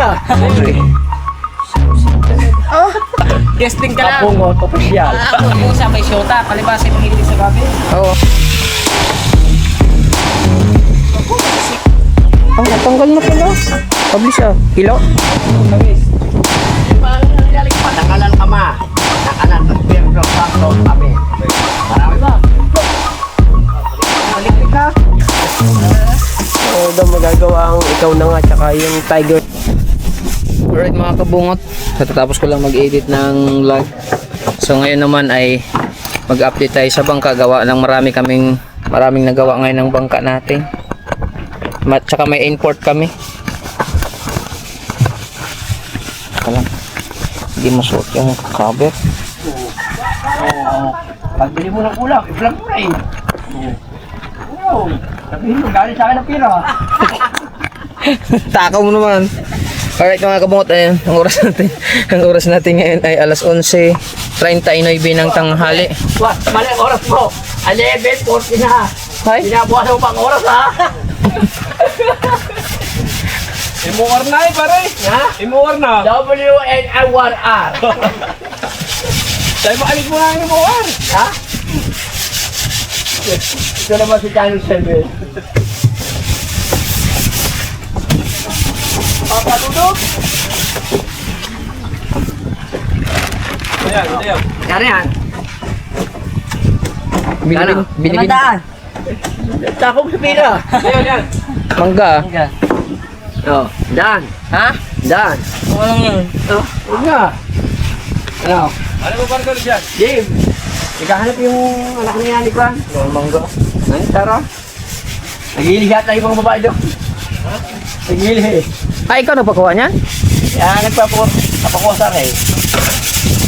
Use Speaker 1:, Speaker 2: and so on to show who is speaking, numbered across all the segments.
Speaker 1: na.
Speaker 2: Guesting ka lang.
Speaker 1: Kapungot, official.
Speaker 2: Yung sa may syota, palibasin ng hindi sa gabi.
Speaker 3: Oo. Ang natanggal na pala. Pablis ah. Kilo?
Speaker 1: Patanggalan ka ma. Patanggalan. Pero sakto kami. Marami ba? Balik ka.
Speaker 3: Oo daw magagawa ang ikaw na nga tsaka yung tiger. Alright mga kabungot. Tatapos ko lang mag-edit ng vlog. So ngayon naman ay mag-update tayo sa bangka. Gawa ng maraming nagawa ngayon ng bangka natin. Tsaka may import kami. Alam. Hindi masuot yung cover.
Speaker 1: Pagbili mo ng ulam, i-vlog mo na eh. Oo. Sabihin mo, galing sa akin ng pira.
Speaker 3: Takaw mo naman. Alright mga kabungot, ayun, ang oras natin ngayon ay alas 11:39 ng tanghali.
Speaker 1: Mali ang oras mo. 11:40 na.
Speaker 3: Hay?
Speaker 1: Binabukas mo pang oras ha.
Speaker 4: Imuwar na eh, pare.
Speaker 1: Ha?
Speaker 4: Imuwar na.
Speaker 1: WNIRR.
Speaker 4: Tayo maalis mo na ang imuwar.
Speaker 1: Ha? Ito naman si Channel 7. Papadudok.
Speaker 4: Ayan, ayan.
Speaker 1: Kaya yan.
Speaker 3: Binibin.
Speaker 1: Takong sa pira.
Speaker 4: Ayan, ayan.
Speaker 3: Mangga.
Speaker 1: Oh, Dan.
Speaker 3: Ha?
Speaker 1: Dan.
Speaker 3: Walang yan.
Speaker 1: Oh, huwag nga. Ano?
Speaker 4: Ano mo parang galing dyan?
Speaker 1: Dave. Naghahanap yung anak niya ni Kwan.
Speaker 3: Mangga.
Speaker 1: Ay, tara. Nagili siya tayo mga babae doon. Nagili.
Speaker 3: Ay, ikaw nagpagawa niyan?
Speaker 1: Kaya nagpapakusa eh.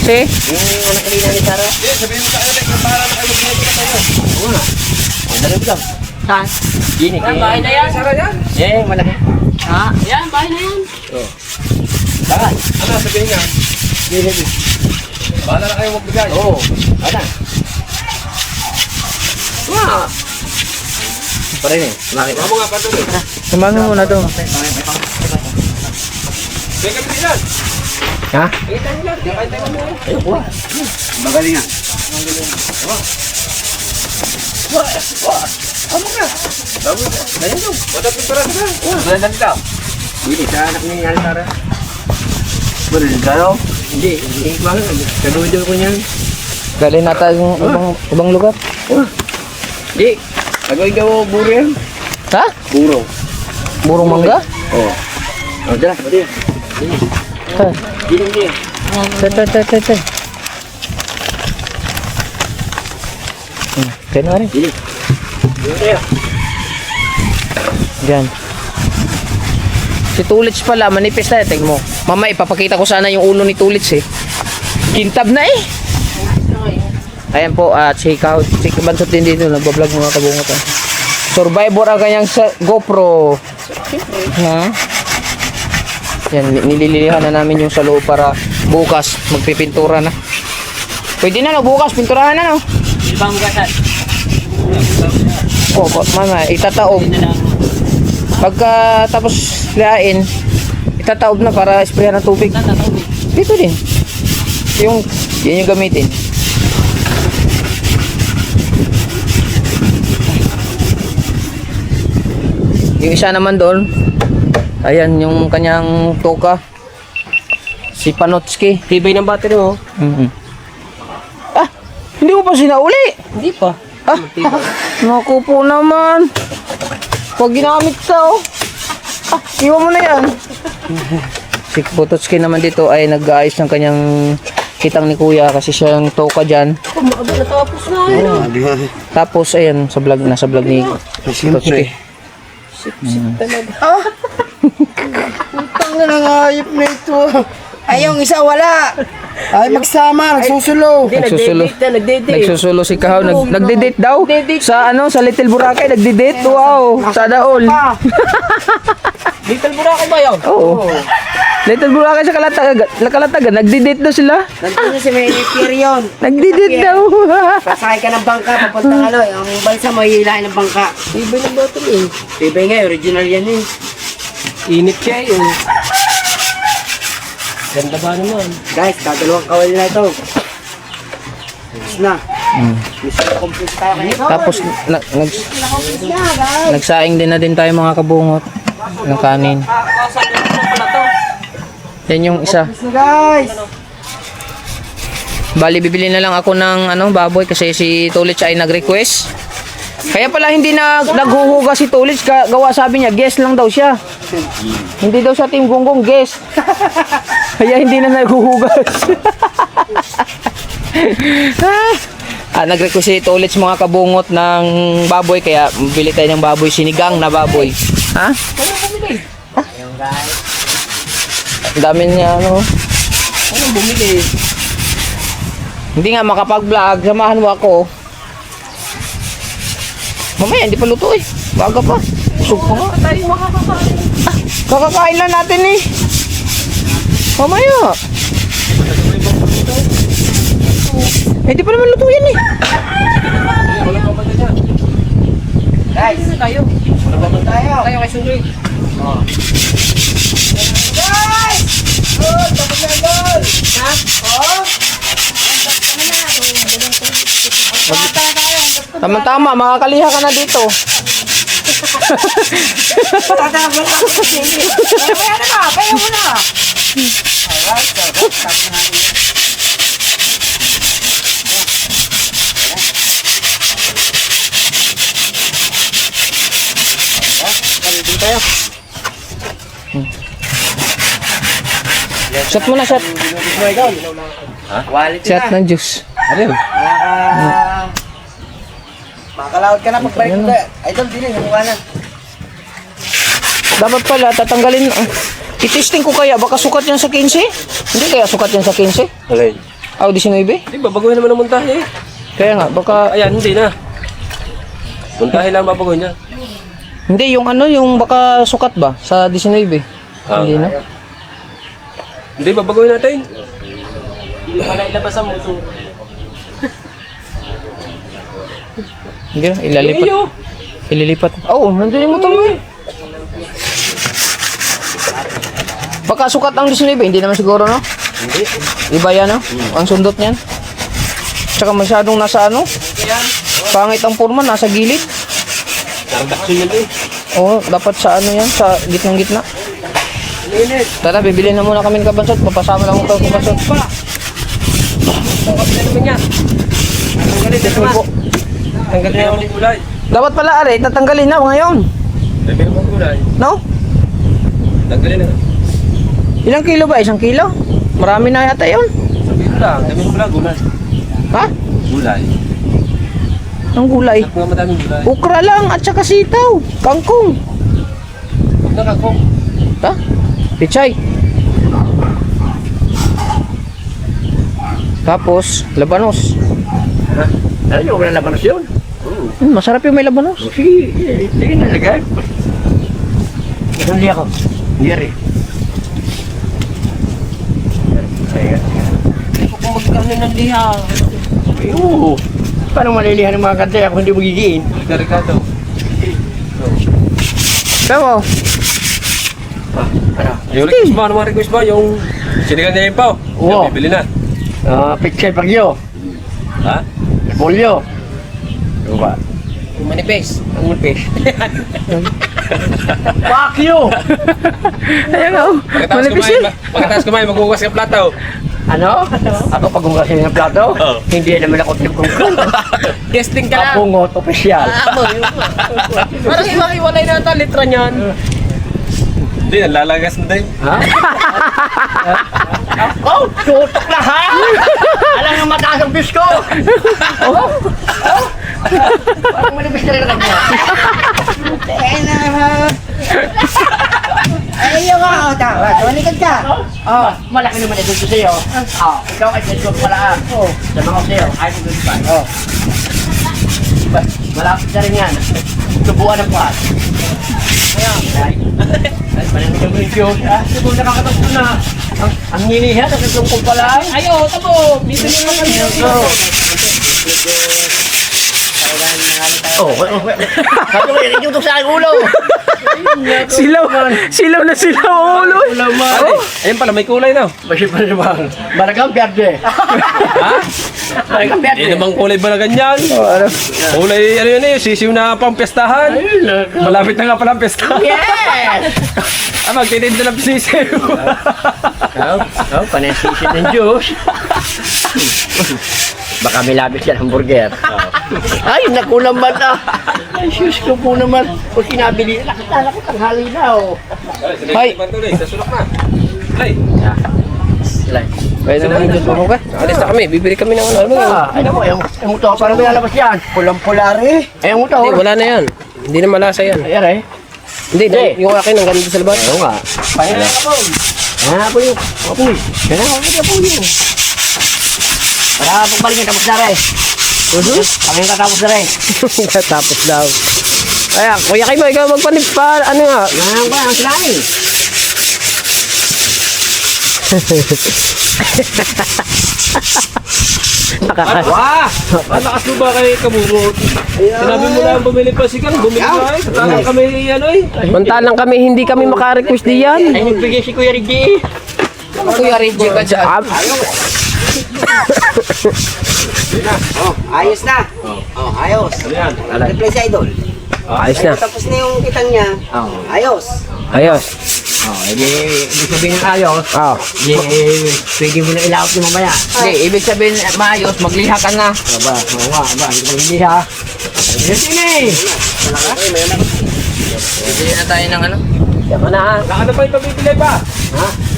Speaker 3: Si?
Speaker 1: Yung anak kanina ni Sarah.
Speaker 4: Hindi, sabihin mo sa kanila, para na kayo mag-edit na tayo.
Speaker 1: Oo nga. Ang dali mo lang.
Speaker 2: Saan?
Speaker 1: Gini.
Speaker 2: Yan, bahay na yan.
Speaker 4: Sara yan.
Speaker 1: Malaki.
Speaker 2: Ha? Yan, bahay na yan.
Speaker 1: Bakit?
Speaker 4: Ano, sabihin niya.
Speaker 1: Gini.
Speaker 4: Bahala na kayo magbigay.
Speaker 1: Oo. Ano? Wow. Pare ni. Bakit?
Speaker 4: Mamo nga, pato.
Speaker 3: Samahan mo muna doon.
Speaker 4: Kaya kami dilan.
Speaker 1: Ha?
Speaker 4: Kaya tayo lang. Kaya tayo mo.
Speaker 1: Ayoko ah. Magaling nga.
Speaker 4: Ano ka?
Speaker 1: Ganyan daw.
Speaker 4: Wadat yung para sa
Speaker 1: Magalang daw. Gini, sa anak ni Sarah. Magalang daw. Hindi. Hindi ko alam. Kadudo ko niyan.
Speaker 3: Galing nata yung ibang lugar.
Speaker 1: Di. Gagawin daw buro yan.
Speaker 3: Ha?
Speaker 1: Buro.
Speaker 3: Burong mangga?
Speaker 1: Oo. Oh, dala. Pwede.
Speaker 3: Ha?
Speaker 1: Gini, gini.
Speaker 3: Tay. Kaya na rin.
Speaker 1: Gini. Gini tayo.
Speaker 3: Diyan. Si Tulits pala, manipis na. Tingnan mo. Mama, ipapakita ko sana yung ulo ni Tulits eh. Kintab na eh. Ayan po, at si Bansot din dito. Nagbablog mga kabungot. Survivor ang kanyang GoPro. Ha? Yan, nililihan na namin yung sa loob para bukas magpipintura na. Pwede na no, bukas pinturahan na no.
Speaker 2: Ibang gasan.
Speaker 3: Oh, mama, itataob. Pagka tapos lain, itataob na para sprayan ng tubig. Dito din. Yan yung gamitin. Yung isa naman doon, ayan yung kanyang toka. Si Panotski.
Speaker 1: Tibay ng battery mo.
Speaker 3: Ah, hindi mo pa sinauli.
Speaker 1: Hindi pa.
Speaker 3: Ah, naku po naman. Pag ginamit ka, oh. Ah, iwan mo na yan. Si Pototski naman dito ay nag-aayos ng kanyang kitang ni Kuya kasi siya yung toka dyan.
Speaker 2: Kumaaga natapos na yun.
Speaker 3: Tapos, ayan, nasa vlog ni Pototski.
Speaker 5: Putang na ng hayop na ito. Ay, yung isa wala. Ay, magsama, nagsusulo.
Speaker 3: Nagsusulo. Nagsusulo si Kahaw. Nagde-date daw. Sa sa Little Boracay, nagde-date. Wow, sana all.
Speaker 2: Little Boracay ba yun?
Speaker 3: Oo. Little Boracay sa Kalatagan, nagde-date daw sila.
Speaker 5: Nandun si May Pier yun.
Speaker 3: Nagde-date daw.
Speaker 5: Pasakay ka ng bangka, papuntang yung balsa mo hihilahin ng bangka.
Speaker 1: Tibay ng battery eh.
Speaker 5: Tibay nga, original yan eh.
Speaker 1: Init siya yun.
Speaker 4: Ganda ba naman?
Speaker 5: Guys, dadalawang kawali na ito. Tapos na. Mission complete tayo kanina.
Speaker 3: Tapos nagsaing din tayo mga kabungot ng kanin. Yan yung isa.
Speaker 5: Tapos na guys.
Speaker 3: Bali bibili na lang ako ng baboy kasi si Tulits ay nag-request. Kaya pala hindi naghuhugas si Tulits, gawa sabi niya guest lang daw siya. Hindi daw siya Team Gonggong, guest. Kaya hindi na naghuhugas. Nag-request si Tulits mga kabungot ng baboy, kaya bili tayo ng baboy, sinigang na baboy. Ha? Ang dami niya
Speaker 4: Anong bumili?
Speaker 3: Hindi nga makapag-vlog, samahan mo ako. Mamaya, hindi pa luto eh. Baga pa. Busog pa nga. Kakakain lang natin eh. Mamaya. Hindi pa naman luto yan eh.
Speaker 5: Guys,
Speaker 2: Kayo.
Speaker 5: magbabago tayo.
Speaker 2: Kayo kay Sungri.
Speaker 5: Guys! Good! Tapos na goal! Ha? Oh?
Speaker 3: Tama-tama, makakaliha ka na dito.
Speaker 5: Tatagal ako sa sili. Kaya na ka! Kaya mo na! Alright, so guys, tapos natin yun. Palitin tayo.
Speaker 3: Shot mo na, shot.
Speaker 5: Wallet
Speaker 3: Shot
Speaker 5: na.
Speaker 3: ng juice.
Speaker 4: Ano?
Speaker 5: Makalawad ka na pagbalik mo tayo. Idol, dili, namuha na.
Speaker 3: Dapat pala, tatanggalin. I-testing ko kaya, baka sukat yan sa 15? Hindi kaya sukat yan sa 15?
Speaker 4: Alay.
Speaker 3: Ah, 19?
Speaker 4: Di ba, baguhin naman ang montahe eh.
Speaker 3: Kaya nga, baka...
Speaker 4: Ayan, hindi na. Montahe lang babaguhin niya.
Speaker 3: Hindi, yung baka sukat ba? Sa 19? Hindi na.
Speaker 4: Hindi, babaguhin natin.
Speaker 2: Wala ilabas ang motor.
Speaker 3: Hindi na, ilalipat.
Speaker 4: Iyo.
Speaker 3: Ililipat. Oo, nandun yung motor mo eh. Baka sukat ang 19, hindi naman siguro, no?
Speaker 4: Hindi.
Speaker 3: Iba yan, no? Ang sundot niyan. Tsaka masyadong nasa pangit ang forma, nasa gilid.
Speaker 4: Naradak yun eh.
Speaker 3: Oo, dapat sa yan, sa gitnang-gitna.
Speaker 4: Init.
Speaker 3: Tara, bibili na muna kami ng kabansot. Papasama lang ako ng kabansot.
Speaker 4: Tangkap na naman niya. Tanggalin na naman. Tanggalin na naman gulay.
Speaker 3: Dapat pala, aray, natanggalin na ngayon.
Speaker 4: Tanggalin naman gulay.
Speaker 3: No?
Speaker 4: Tanggalin na.
Speaker 3: Ilang kilo ba? 1 kilo? Marami na yata yun.
Speaker 4: Sabihin lang. Sabihin mo lang gulay.
Speaker 3: Ha?
Speaker 4: Gulay.
Speaker 3: Ang gulay.
Speaker 4: Mga madaming gulay.
Speaker 3: Ukra lang at saka sitaw. Kangkong.
Speaker 4: Huwag na kakong.
Speaker 3: Ha? Pichay. Tapos, labanos.
Speaker 1: Ano yung wala labanos yun?
Speaker 3: Masarap yung may labanos.
Speaker 1: Sige na, lagay. Hindi ako. Hindi rin.
Speaker 2: Kung magkano ng liha.
Speaker 1: Oo. Paano malilihan ng mga kantay ako hindi magigiin?
Speaker 4: Karikado.
Speaker 3: Pero,
Speaker 1: Ano?
Speaker 4: Yung request ba? Ano mga request ba? Yung sinigang niya yung pao.
Speaker 1: Oo.
Speaker 4: Yung bibili na.
Speaker 1: Pichay pagyo.
Speaker 4: Ha?
Speaker 1: Polyo. Ano ba?
Speaker 2: Manifest.
Speaker 1: Ang mulpis. Fuck you!
Speaker 3: ayan o. Manipis yun.
Speaker 4: Pagkatapos kumain, maghugas ka plato.
Speaker 1: Ano? Ako paghugasin ng plato?
Speaker 4: Oo.
Speaker 1: Hindi naman ako tigkong
Speaker 2: Testing ka lang.
Speaker 1: Kapungot, opisyal.
Speaker 2: Parang iwahiwalay na ata litra niyan.
Speaker 4: Hindi, nalalagas na din.
Speaker 1: Ha? Oh, tutok na ha! Alam yung mataas ang bis ko! Parang manipis na rin ako.
Speaker 5: Tena ha! Ayaw ka! O, tawa. Tumalikad ka!
Speaker 1: Oh, malaki naman ito sa'yo. Oh, ikaw ay sa'yo pala. Oh, sabi ko sa'yo, ay goodbye. Oh. Malapit na rin yan. Tubuan ng puhat. Ayan. Ay, panang yung video. Siguro nakakatapos na. Ang hinihan, nagkaklong ko pala.
Speaker 2: Ayo, tabo. Bibili mo kami.
Speaker 5: Talagang nangalit tayo
Speaker 1: Oh, sabi ko, inutok sa aking ulo.
Speaker 3: Silaw na silaw ang ulo.
Speaker 4: Ayun pala, may kulay na.
Speaker 1: Basi pa naman. Balagang piyerde.
Speaker 4: Ha?
Speaker 1: Balagang
Speaker 4: Hindi
Speaker 1: piyerde.
Speaker 4: namang kulay ba na ganyan? Kulay, ano yun eh, sisiw na pampestahan. Malapit na nga pala ang pestahan.
Speaker 1: Yes!
Speaker 4: Magtitinda ng sisiw.
Speaker 1: Panesisin ng juice. Baka may labis yan, hamburger. Ay, nakulang ba na? Ay, sus ko po naman. Kung sinabili, nakita ko tanghali na, oh.
Speaker 3: Ay.
Speaker 4: Sa sulok na. Ay.
Speaker 3: Pwede naman dito mo ka.
Speaker 4: Alis na kami, bibili kami ng ano.
Speaker 1: Ay, naku, yung motor, parang may lalabas yan.
Speaker 5: Pulang-pula rin.
Speaker 1: Ay, yung motor.
Speaker 4: Hindi, wala na yan. Hindi na malasa yan.
Speaker 1: Ayan, eh.
Speaker 4: Hindi, yung akin ang ganito sa labas.
Speaker 1: Oo nga. Pahinga ka po. Pahinga po yung apoy. Pahinga ka po yung. Para pagbalik niya, tapos na rin. Pahinga ka tapos na rin.
Speaker 3: Tapos daw. Kaya, kuya kayo, ikaw magpanip pa, ano nga.
Speaker 1: Yan ba, ang sinain.
Speaker 4: Wah! Ang lakas mo ba kay Kabubot? Sinabi mo lang bumili pa si Kang, bumili pa eh. Tatang kami ano eh.
Speaker 3: Mantalang kami, hindi kami makarequest diyan.
Speaker 1: Ay, nagbigay si Kuya Reggie.
Speaker 3: Kuya Reggie ka dyan.
Speaker 5: Ayos na. Ayos.
Speaker 4: Ano yan?
Speaker 5: Reply sa idol.
Speaker 3: Ayos na.
Speaker 5: Tapos na yung kitang niya. Ayos.
Speaker 3: Ayos.
Speaker 1: Ibig sabihin ng ayos.
Speaker 3: Oh.
Speaker 1: Pwede mo na ilaot yung mamaya.
Speaker 3: Hindi, ibig sabihin, maayos, magliha ka na.
Speaker 1: Aba, oo nga, aba, hindi ha. Sini!
Speaker 3: Bibili na tayo ng ano?
Speaker 1: Tama na ha.
Speaker 4: Ano pa yung pabibili pa?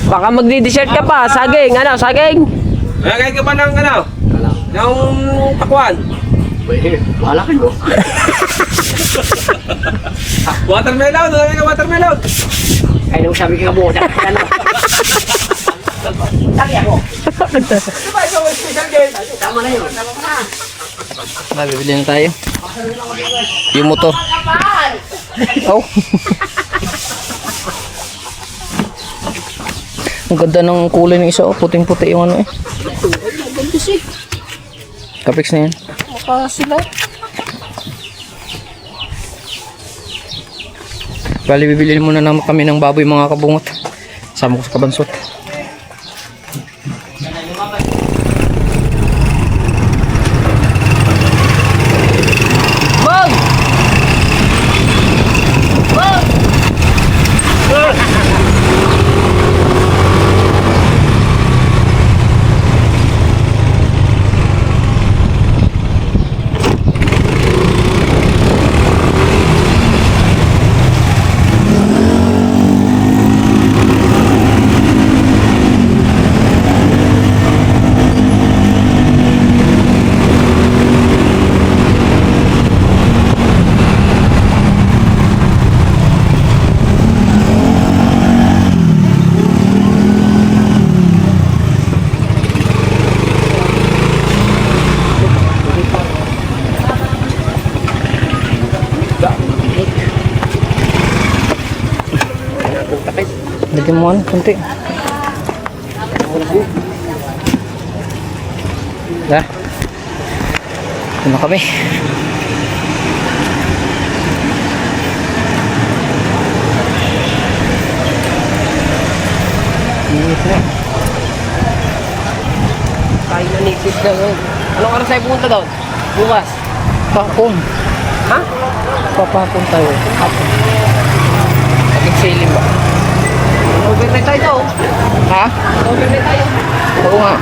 Speaker 3: Baka magdi-dessert ka pa, saging, ano, saging.
Speaker 4: Nagay ka ba ng ano? Ng takwan?
Speaker 1: Bahala kayo.
Speaker 4: Watermelon, nagay ka watermelon.
Speaker 1: Ay, nung sabi ka mo, ano? Laki ako.
Speaker 4: Diba ikaw ang special guest?
Speaker 1: Tama na yun.
Speaker 3: Bibili na tayo. Yung motor. Oh. Ang ganda ng kulay ng isa, oh. Puting-puti yung ano eh. Kapix na yan. Bali, bibili muna naman kami ng baboy mga kabungot. Sama ko sa kabansot. Bog! Bog! Lagyan mo ano, kunti. Dah. Ito na kami. Init na. Kain na nipis na. Anong oras tayo pumunta daw? Bukas. Papon. Ha? Papapon tayo. Papon. Pag-sailing ba? Overnight tayo daw. Ha? Overnight tayo. Oo nga.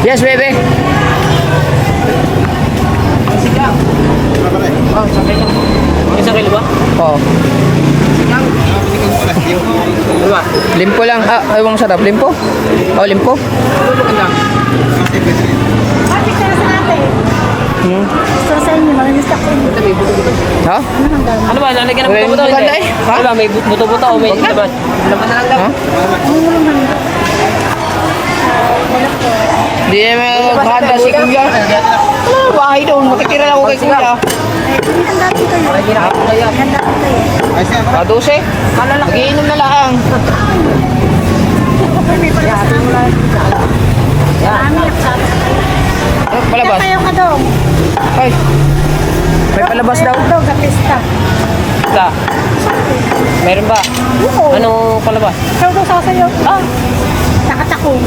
Speaker 3: Yes, baby.
Speaker 1: Oh, sakay ka. Isang kilo ba?
Speaker 3: Oo.
Speaker 1: Ano ba?
Speaker 3: Limpo lang. Ah, ewan sarap. Limpo? Oh, limpo?
Speaker 1: Ano maganda?
Speaker 2: Bakit kaya sa ate? So sa inyo, mga stock in.
Speaker 1: Ito may buto-buto.
Speaker 3: Ha?
Speaker 1: Ano ba? Lalagyan ng
Speaker 3: Wala
Speaker 1: buto-buto?
Speaker 3: yung maganda
Speaker 1: Hindi.
Speaker 3: eh. Ha?
Speaker 1: Ano ba? May buto-buto o may laman? Laman na lang daw.
Speaker 3: Ha? Hindi naman maghanda si Kuya. Ano, bahay doon. Makitira lang ako kay Kuya.
Speaker 2: Ay, hindi handa dito yun.
Speaker 1: Ay, ginakapon na yan.
Speaker 2: Handa dito yun.
Speaker 3: Ah, 12? Nagiinom na lang. Ay, palabas.
Speaker 6: Kayo ka daw.
Speaker 3: Ay. May palabas daw.
Speaker 6: Daw sa pista.
Speaker 3: Ka. Meron ba?
Speaker 6: Oo.
Speaker 3: Anong palabas?
Speaker 6: Ikaw daw sasayaw. Ah. Nakatakong.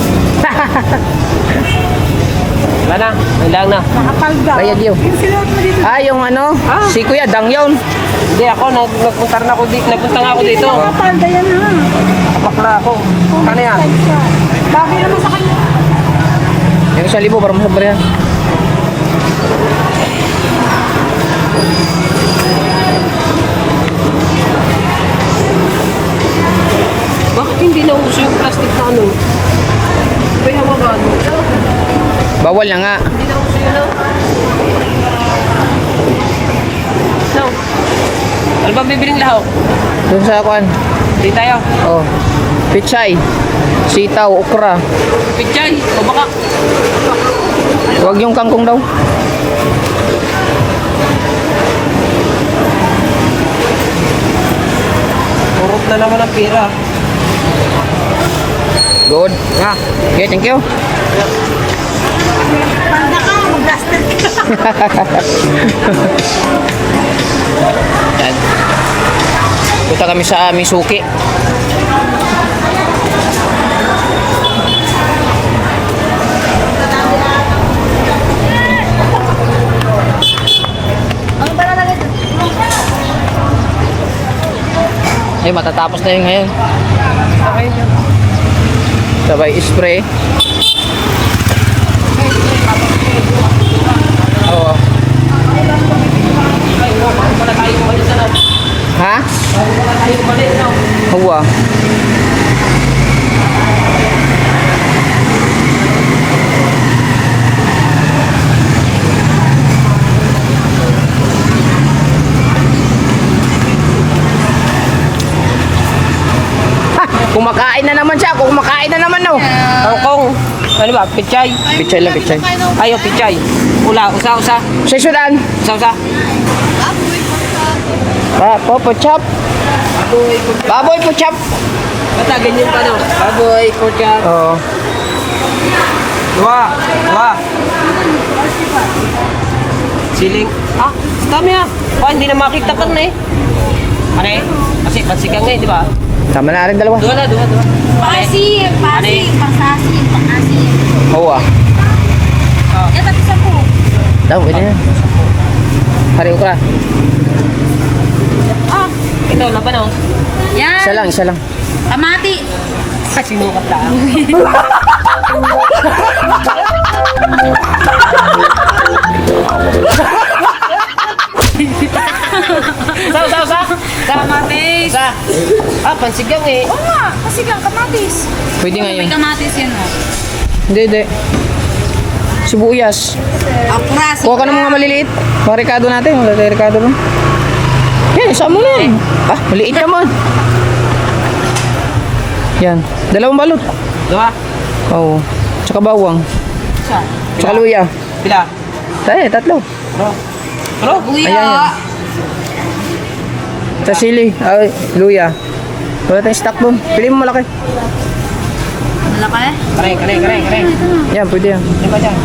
Speaker 3: Wala na. May lang na.
Speaker 6: Nakapalda.
Speaker 3: Bayad yun.
Speaker 6: Yung sinuot mo dito.
Speaker 3: Ah, yung ano? Si Kuya Dang yun. Hindi ako, nagpunta na ako dito. Nagpunta nga ako dito.
Speaker 6: Nakapalda yan ha.
Speaker 3: Kapakla ako. Ano yan?
Speaker 6: Bagay naman sa kanya.
Speaker 3: Yung 1,000 para masabar yan.
Speaker 2: Bakit hindi na uso yung plastic na ano? Kaya hawakan.
Speaker 3: Bawal na nga.
Speaker 2: Hindi na uso yun, no? No. Ano ba bibiling lahok?
Speaker 3: Doon sa akuan.
Speaker 2: Hindi tayo.
Speaker 3: Oh. Pichay. Sitaw, okra.
Speaker 2: Pichay. O baka.
Speaker 3: Huwag yung kangkong daw.
Speaker 2: Purot na naman ang pira.
Speaker 3: Good. Nga. Okay, thank you.
Speaker 6: Palda ka. Mag-blaster ka.
Speaker 3: Yan. Punta kami sa aming suki. Ay, matatapos na yun ngayon. Sabay spray. Oo. Ha? Hawa. Kumakain na naman siya. Kumakain na naman, no.
Speaker 2: Kangkong. Ano ba? Pichay.
Speaker 3: Pichay lang, pichay.
Speaker 2: Ayo, pichay. Ula, usa.
Speaker 3: Sa sudan.
Speaker 2: Usa.
Speaker 3: Popo chop. Baboy po chop.
Speaker 2: Bata, ganyan pa, no? Baboy, pork.
Speaker 3: Oo.
Speaker 2: Dua. Siling. Ah, dami ah. Pa, hindi na makita ka na eh. Ano eh? Kasi pansigang nga eh, di ba?
Speaker 3: Tama na rin dalawa.
Speaker 2: Dua.
Speaker 6: Pasim. Pasim. Pangsasim. Pangasim.
Speaker 3: Hawa.
Speaker 6: Yan, tapi 10.
Speaker 3: Daw, pwede na. Hari ukra.
Speaker 6: Ah.
Speaker 2: Ito, laban oh.
Speaker 6: Yan.
Speaker 3: Isa lang.
Speaker 6: Kamati.
Speaker 2: Sinukat lang. Sa.
Speaker 6: Kamatis.
Speaker 2: Sa. Ah, pansigang eh.
Speaker 6: Oo nga. Kasi lang kamatis.
Speaker 3: Pwede nga
Speaker 6: May
Speaker 3: yun.
Speaker 6: kamatis yan oh.
Speaker 3: Hindi. Sibuyas.
Speaker 6: Okra.
Speaker 3: Kuha ka ng mga maliliit. Mga rekado natin. Mga rekado rin. Yan, isa mo lang. Ah, maliit naman. Yan. 2 balot.
Speaker 2: Dua.
Speaker 3: Oo. Tsaka bawang.
Speaker 2: Isa.
Speaker 3: Tsaka luya.
Speaker 2: Pila.
Speaker 3: 3.
Speaker 2: Ano?
Speaker 3: Ayan yan. Sa sili. Ay, luya. Wala tayong stock doon. Pili mo malaki.
Speaker 6: Malaki eh.
Speaker 2: Kareng.
Speaker 3: Yan, pwede yan.
Speaker 2: Ano ba dyan?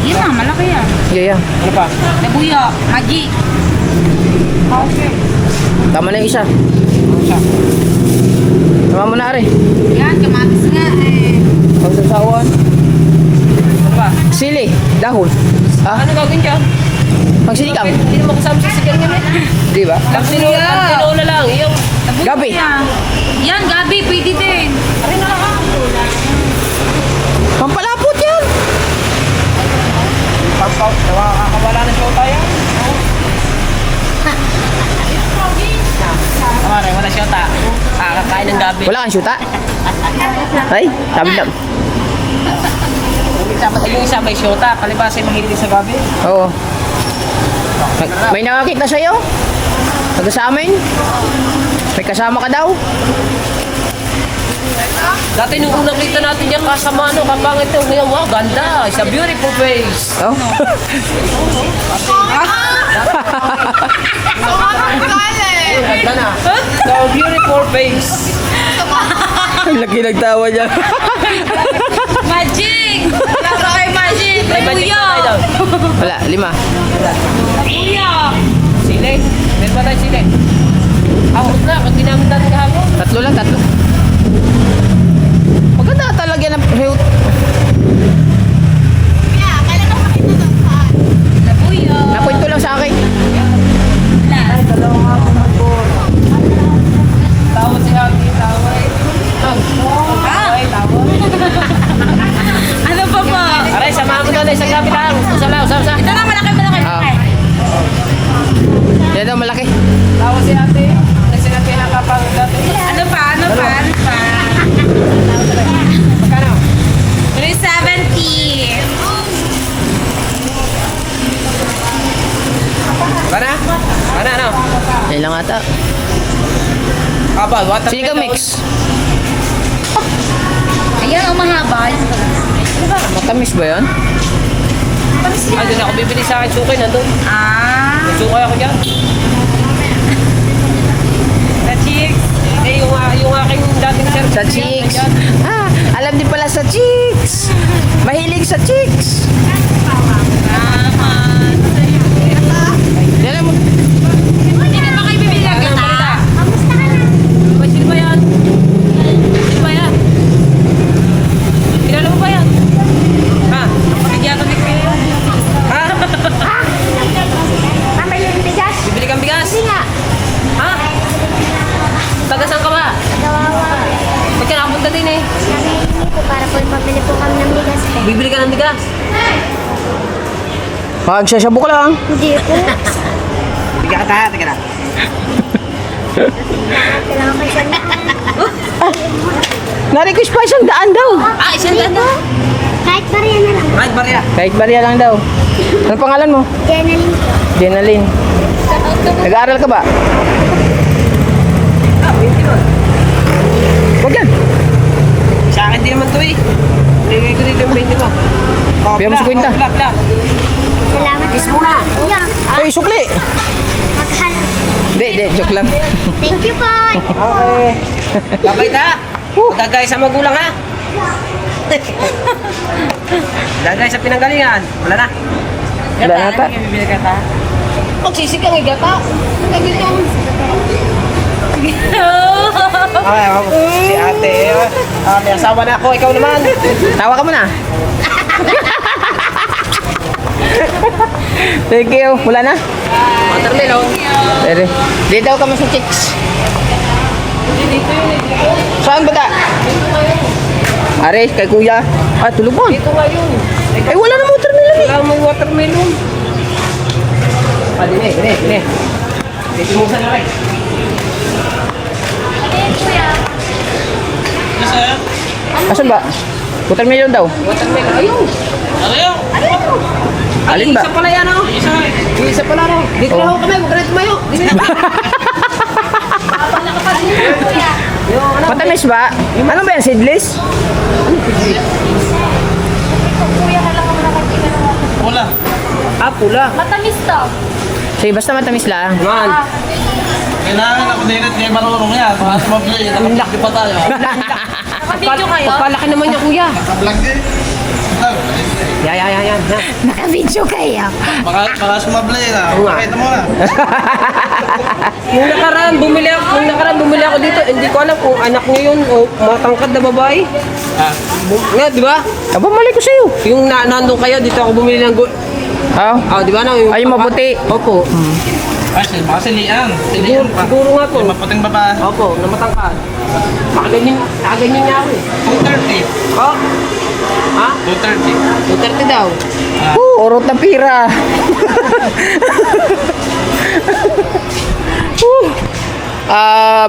Speaker 6: Yan na, malaki yan.
Speaker 3: Yeah.
Speaker 2: Ano pa?
Speaker 6: Nabuya. Magi.
Speaker 3: Tama na yung isa.
Speaker 2: Isa.
Speaker 3: Tama mo na rin.
Speaker 6: Yan, kamatis nga eh.
Speaker 3: Pagsasawan.
Speaker 2: Ano pa?
Speaker 3: Sili. Dahon. Ah,
Speaker 2: Ano gagawin dyan?
Speaker 3: pagsinikam.
Speaker 2: Hindi naman kasama sa sigang yan eh.
Speaker 3: Di ba?
Speaker 2: Ang tinola lang. Yung...
Speaker 3: Gabi.
Speaker 6: Yan, gabi. Pwede din.
Speaker 3: Pampalapot yan.
Speaker 2: Nakakawala na siya tayo. Tama rin, wala siya ta. Kakain ng gabi.
Speaker 3: Wala kang syuta. Ay, sabi na.
Speaker 2: Yung isa may syota, palibasa yung mahilig sa gabi.
Speaker 3: Oo. May nakakita sa'yo? Taga sa amin? May kasama ka daw?
Speaker 2: Dati nung unang kita natin yung kasama, kapangit yun. Ngayon, wow, ganda. It's a beautiful face.
Speaker 3: Oh?
Speaker 2: Ganda na. So beautiful face.
Speaker 3: Ang laki nagtawa niya.
Speaker 6: Magic! Laro kay Magic!
Speaker 2: May magic
Speaker 6: Kuya!
Speaker 2: pa tayo daw.
Speaker 3: Wala, 5.
Speaker 6: Kuya!
Speaker 2: Sili. Meron ba tayo sili? Ako na, kung ginamit natin kahapon.
Speaker 3: 3 lang, 3. Maganda talaga ng fruit.
Speaker 6: Kuya!
Speaker 3: Nakwento lang sa akin.
Speaker 2: Tawad si Happy, tawad.
Speaker 6: Ano pa po?
Speaker 2: Aray, samahan mo doon. Isang gabi lang. Usala.
Speaker 6: Ito na, malaki.
Speaker 3: Ah. Yan daw, malaki.
Speaker 2: Tawad si Ate. Kasi natin nakapang dati.
Speaker 6: Ano pa?
Speaker 2: Magkano?
Speaker 6: 370.
Speaker 2: Kana? Kana, ano?
Speaker 3: Yan lang ata.
Speaker 2: Aba, water
Speaker 3: Sinigang mix.
Speaker 6: Ayan, mahaba.
Speaker 3: Matamis ba yan?
Speaker 2: Ay, doon ako bibili sa akin suki. Nandun.
Speaker 6: Ah.
Speaker 2: Sukay ako dyan.
Speaker 6: The chicks.
Speaker 2: Eh, yung aking dating sir.
Speaker 3: Sa chicks. Ah, alam din pala sa chicks. Mahilig sa chicks. Yan mo.
Speaker 6: Hindi ka ba kayo bibili ng gata?
Speaker 2: Ay, sino ba yan? Sino ba yan? Kilala mo ba yan? Ha?
Speaker 6: Bigyan ko ni Kuya.
Speaker 2: Ha?
Speaker 7: Mama, yung bigas?
Speaker 2: Bibili kang bigas?
Speaker 7: Hindi nga.
Speaker 2: Ha? Tagasan ka ba?
Speaker 7: Kawawa.
Speaker 2: Ba't ka nakapunta din eh?
Speaker 7: Nangihingi ko para po pabili po kami ng bigas.
Speaker 2: Bibili ka ng bigas?
Speaker 3: Magsasabok lang.
Speaker 7: Hindi po.
Speaker 2: Tiga ka, tiga na.
Speaker 7: Kailangan ko siya na.
Speaker 3: Na-request pa 100 daw.
Speaker 2: Ah, isang ganda.
Speaker 7: Kahit bariya na lang.
Speaker 2: Right, Maria.
Speaker 3: Kahit bariya lang daw. Ano pangalan mo?
Speaker 7: Jenalyn po.
Speaker 3: Jenalyn. Nag-aaral ka ba?
Speaker 2: Ah, 20 nun.
Speaker 3: Huwag yan.
Speaker 2: Sa akin din naman to eh. Nagay ko dito yung 20 mo. Oh,
Speaker 3: Bigyan mo
Speaker 2: pla,
Speaker 3: 50.
Speaker 2: oh, pla.
Speaker 7: Salamat.
Speaker 2: Kiss muna.
Speaker 7: Kuya,
Speaker 3: Ay, sukli.
Speaker 7: magkahal.
Speaker 3: Hindi, joke lang.
Speaker 7: Thank you po.
Speaker 2: Okay. Babay ta. Magagay sa magulang ha. Gagay sa pinanggalingan. Wala na.
Speaker 3: Wala na ta.
Speaker 2: Bibili ka ta. Magsisig kang igata. Ay, si ate. May asawa na ako. Ikaw naman.
Speaker 3: Tawa ka muna. Thank you. Wala na?
Speaker 2: Watermelon.
Speaker 3: Pwede. Dito ka mas sa chicks. Saan ba ta? Ares, kay kuya. Ah, tulog mo.
Speaker 2: Dito ngayon.
Speaker 3: Ay, wala na watermelon eh.
Speaker 2: Wala mo yung watermelon. Ah, dine. Dito mo sa nakay.
Speaker 3: Asan ba? Watermelon daw.
Speaker 2: Watermelon. Ayun.
Speaker 3: Alin ba?
Speaker 2: Isa pala yan oh. Isa pala oh. Dito na ako kami. Huwag ka na tumayo. Dito na.
Speaker 3: Matamis ba? Ano ba yan? Seedless?
Speaker 2: Ah, pula.
Speaker 6: Matamis to.
Speaker 3: Sige, basta matamis lang.
Speaker 2: Man.
Speaker 4: Kailangan ako din at kayo marunong yan. Mas mabili. Nakapagli pa tayo.
Speaker 6: Nakabidyo kayo?
Speaker 2: Pagkalaki naman niya kuya.
Speaker 4: Nakablog din.
Speaker 2: Yan.
Speaker 7: Nakabidyo kayo.
Speaker 4: Baka sumabli na.
Speaker 2: Oo nga.
Speaker 4: Pakita mo na.
Speaker 2: Nung nakaraan bumili ako dito. Hindi ko alam kung anak niya yun o matangkad na babae. Nga, di ba?
Speaker 3: Aba, mali ko sa'yo.
Speaker 2: Yung nandun kayo, dito ako bumili ng
Speaker 3: Ah,
Speaker 2: di ba na? Yung
Speaker 3: Ay, yung maputi.
Speaker 2: Opo.
Speaker 4: Baka silian.
Speaker 2: Siguro, siguro nga po.
Speaker 4: Yung maputing babae.
Speaker 2: Opo, na matangkad. Nakaganyan niya ako eh.
Speaker 4: 230.
Speaker 2: Oh? Ha?
Speaker 4: 230.
Speaker 2: 230 daw.
Speaker 3: urot na pira.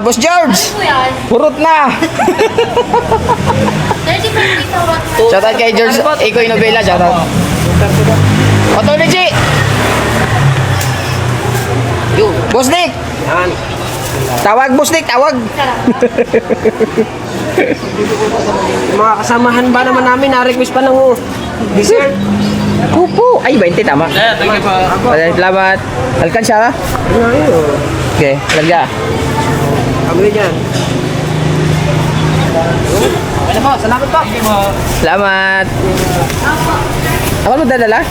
Speaker 3: Boss George, urot na.
Speaker 6: 30 pa dito.
Speaker 3: Shoutout kay George Iko Inovela, shoutout. Otology.
Speaker 2: Yun.
Speaker 3: Boss Nick,
Speaker 2: Yan.
Speaker 3: tawag Boss Nick, tawag.
Speaker 2: Yung mga kasamahan ba naman namin, na-request pa ng dessert.
Speaker 3: Upo. Ay, 20 tama.
Speaker 4: Thank you po.
Speaker 3: Salamat. Alkansya ka? Okay, larga.
Speaker 2: Kami dyan. Ano po, salamat po.
Speaker 3: Salamat. Ako mo dadala?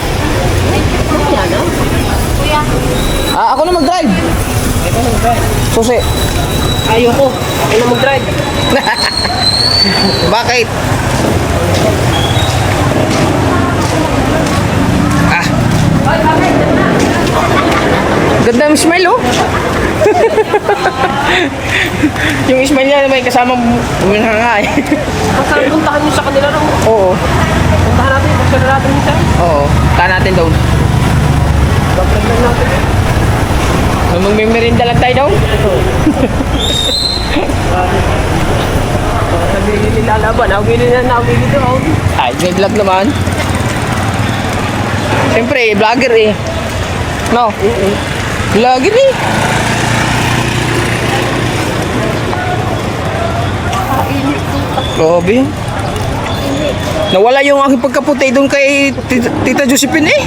Speaker 3: Ako na mag-drive. Susi.
Speaker 2: Ayoko. Ako na mag-drive.
Speaker 3: Bakit? Ganda ng smile, oh. Yung smile niya may kasamang bumihanga eh.
Speaker 2: Saan puntahan nyo sa kanila nung
Speaker 3: Oo.
Speaker 2: puntahan natin, pagkala natin minsan.
Speaker 3: Oo. Tahan natin doon.
Speaker 2: Pagkala natin.
Speaker 3: So, magmimerinda lang tayo daw.
Speaker 2: Sabihin nila laban, awili na awili daw.
Speaker 3: Ay, may vlog naman. Siyempre, vlogger eh. No? Vlogger eh. Grabe. Nawala yung aking pagkaputi doon kay Tita Josephine eh.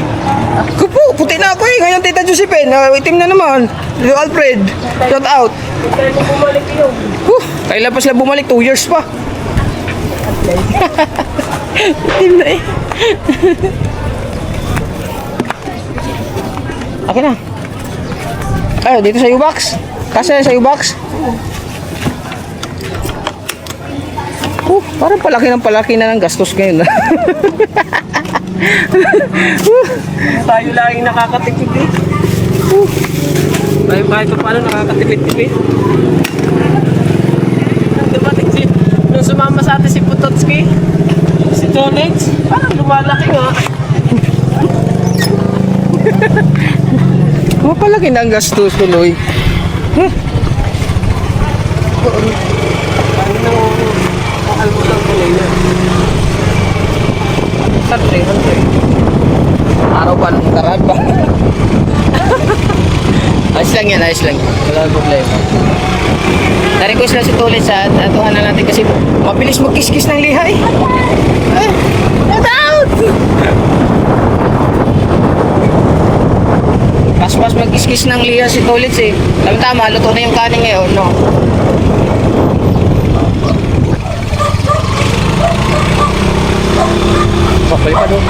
Speaker 3: Kupo, puti na ako eh. Ngayon Tita Josephine, itim na naman. Yung Alfred, shout out.
Speaker 2: Kaya mo bumalik yun.
Speaker 3: Kailan pa sila bumalik? 2 years pa. Itim na eh. Akin na. Ay, dito sa U-Box. Kasi sa U-Box. Parang palaki na ng gastos ngayon.
Speaker 2: Tayo lang yung nakakatipid eh. Tayo kahit pa paano nakakatipid-tipid. Dumating si, nung sumama sa atin si Putotski, si Jonix, parang lumalaki nga.
Speaker 3: Mapalaki na ang gastos tuloy.
Speaker 2: Alam mo lang tuloy na. Sa 300.
Speaker 3: Araw pa nung karaan pa. Ayos lang yan, ayos lang. Wala nang problema. Na-request lang si Tulit sa atuhan na natin kasi mabilis magkiskis ng liha eh. Get out! Pas-pas magkiskis ng liha si Tulit eh. Tama-tama, luto na yung kanin ngayon, no? Bakal pa doon.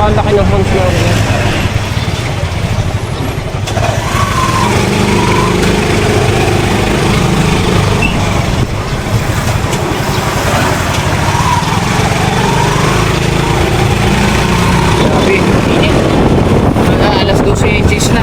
Speaker 2: Ang laki ng horns na rin.
Speaker 3: Grabe, init. Alas 12 inches na.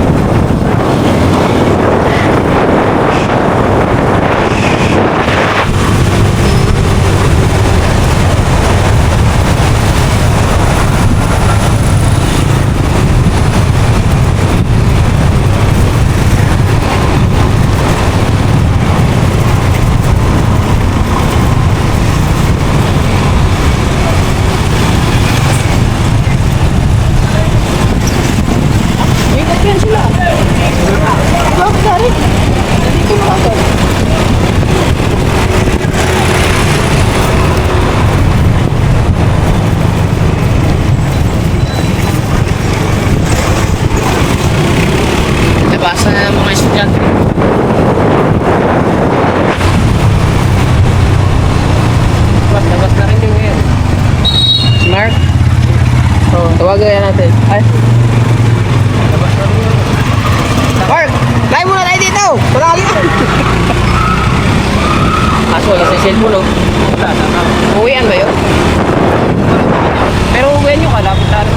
Speaker 3: Nabasa na ng mga estudyante.
Speaker 2: Labas na rin yung ngayon.
Speaker 3: Si Mark? Oo. Tawagan yan natin. Ay. Mark! Live muna tayo dito! Parali ka! Kaso, wala sa cellphone, no? Uwian ba yun?
Speaker 2: Pero uwi nyo, kalapit na rin.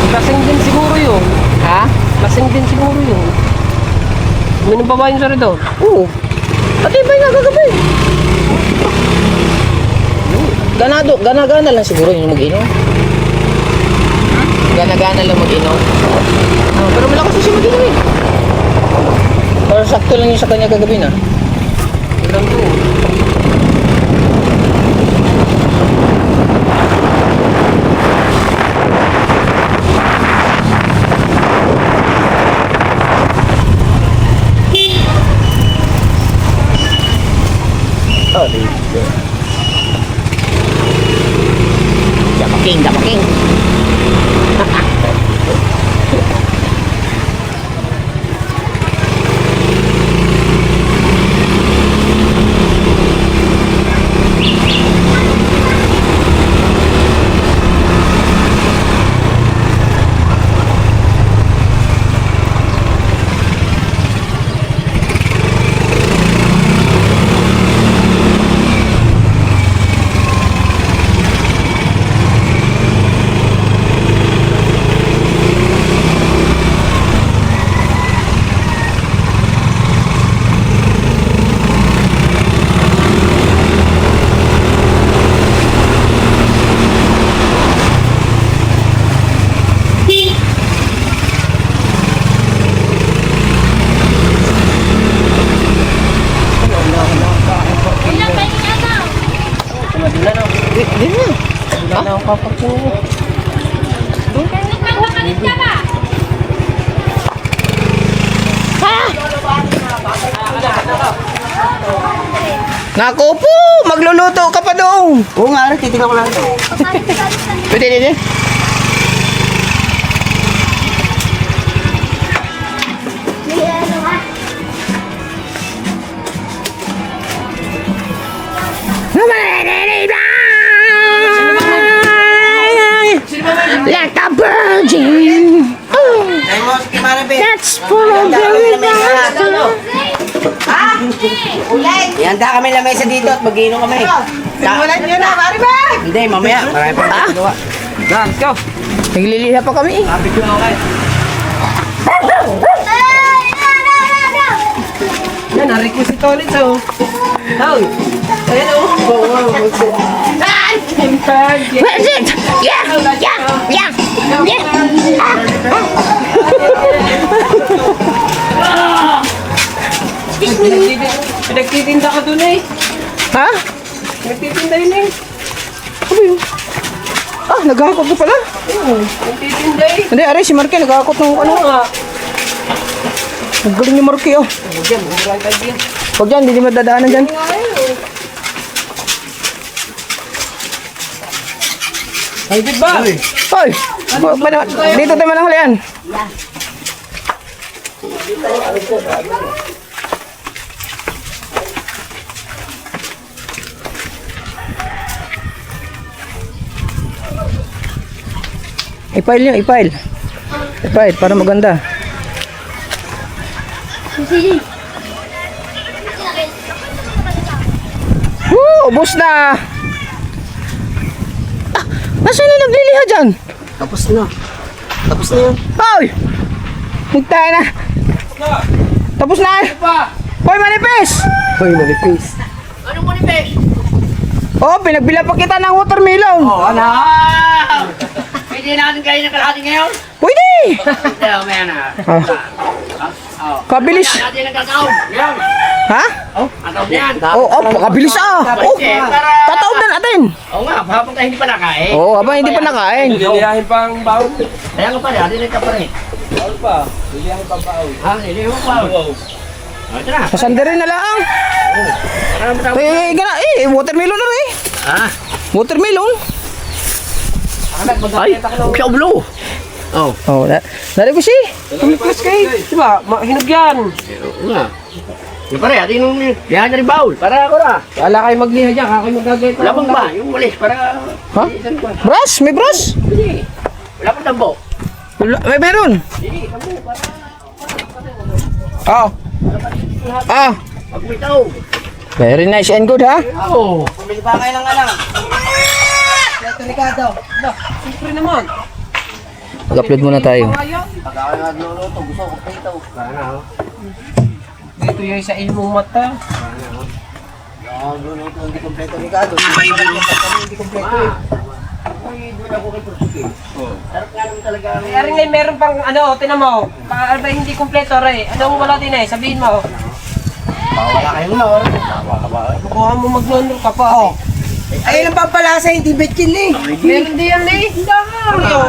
Speaker 2: Lasing din siguro yun.
Speaker 3: Ha?
Speaker 2: Lasing din siguro yun. Minum pa ba yun sa rin doon?
Speaker 3: Oo. Patibay nga kagabi. Gana-gana lang siguro yung mag-inom. Gana-gana lang mag-inom. Pero malakas siya mag-inom eh. Pero sakto lang yung sa kanya kagabi na.
Speaker 2: Ilan to?
Speaker 3: Dapaking, dapaking.
Speaker 6: Ilang kayo niya daw?
Speaker 2: Di na. Wala na akong papakin.
Speaker 6: Nagpapakalit ka ba?
Speaker 3: Naku po, magluluto ka pa doon.
Speaker 5: Oo nga, titignan ko lang ito.
Speaker 3: Pwede, pwede. Like a virgin. Oh,
Speaker 5: Ay mo, si Maribe.
Speaker 3: that's for a very
Speaker 5: Ihanda kami lamesa dito at mag-iinom kami. Simulan nyo na, Maribe! Hindi, mamaya. Marami pa rin gawa.
Speaker 2: Dan, go.
Speaker 3: Nagliliha pa kami.
Speaker 5: Happy ko okay.
Speaker 2: Yan, na-request ito ulit, oh. Down. Ayan, oh.
Speaker 3: Where is it? Yeah, yeah, yeah,
Speaker 2: Pinagtitinda ka dun eh.
Speaker 3: Ha?
Speaker 2: Nagtitinda yun eh.
Speaker 3: Ah, naghahakot na pala.
Speaker 2: Nagtitinda eh.
Speaker 3: Hindi, aray, si Marky naghahakot ng ano.
Speaker 2: Ano nga?
Speaker 3: Ang galing ni Marky, oh.
Speaker 2: Diyan, bukan tayo diyan.
Speaker 3: Huwag dyan, hindi madadaanan dyan.
Speaker 2: Ay, di ba?
Speaker 3: Hoy! Dito tayo mananghalian. I-file nyo, i-file. I-file, para maganda. Woo! Ubus na! Ah! Nasaan na nagliliha dyan?
Speaker 5: Tapos na. Tapos na yun.
Speaker 3: Hoy! Hintay na! Tapos na! Hoy, manipis!
Speaker 5: Hoy, manipis.
Speaker 3: Oh, pinagbila pa kita ng watermelon.
Speaker 1: Ano? Pwede natin kayo ng kalahati ngayon?
Speaker 3: Pwede!
Speaker 1: Hindi, may na.
Speaker 3: Kabilis.
Speaker 1: Natin ang kakao. Ngayon.
Speaker 3: Ha?
Speaker 1: Ang kakao yan.
Speaker 3: Oh, kabilis ah. Oh, tataob na natin.
Speaker 1: Oo nga, habang tayo hindi pa nakain.
Speaker 3: Oh, habang hindi pa nakain.
Speaker 4: Liliyahin pa ang baon.
Speaker 1: Kaya nga pala, atin ka pa rin.
Speaker 4: Baon pa. Liliyahin pa ang baon.
Speaker 1: Ha, hindi mo pa. Ito na.
Speaker 3: Sasandere na lang.
Speaker 1: Marami tao.
Speaker 3: Watermelon na rin.
Speaker 1: Ha?
Speaker 3: Watermelon.
Speaker 1: Ay, huwag siya ulo. Oh.
Speaker 3: Oh, nari ko si.
Speaker 2: Tumiklas kayo. Di ba? Hinog yan.
Speaker 1: Oo nga. Yung pare, atin yung lihan na rin baul. Para ako na.
Speaker 2: Wala kayo magliha dyan. Kayo magagay pa.
Speaker 1: Labang ba? Yung walis, para...
Speaker 3: Ha?
Speaker 1: Isan ba?
Speaker 3: Brush, may brush.
Speaker 1: Hindi. Wala pang tambo.
Speaker 3: May meron.
Speaker 1: Hindi, tambo. Para...
Speaker 3: Oh. Ah,
Speaker 1: Pag may tao.
Speaker 3: very nice and good ha.
Speaker 1: Oo.
Speaker 5: Bumili pa kayo ng alam. Ito Ricardo.
Speaker 2: Siyempre naman.
Speaker 3: Mag-upload muna tayo.
Speaker 1: Pag ako nagluluto, gusto ko pito. Sana, oh.
Speaker 2: Dito yung sa ilmong mata.
Speaker 5: Nagluluto hindi kompleto Ricardo. Hindi kompleto eh.
Speaker 1: Ay, doon ako kay Pursuki. Sarap nga naman talaga.
Speaker 2: Kaya rin meron pang ano, tinan mo. Para ba hindi kumpleto rin. Anong wala din eh, sabihin mo.
Speaker 5: Wala kayong lor.
Speaker 2: Kukuha mo magnono ka pa. Oh.
Speaker 5: Ay, ilang pampalasa hindi betchin eh.
Speaker 2: Meron din yan eh.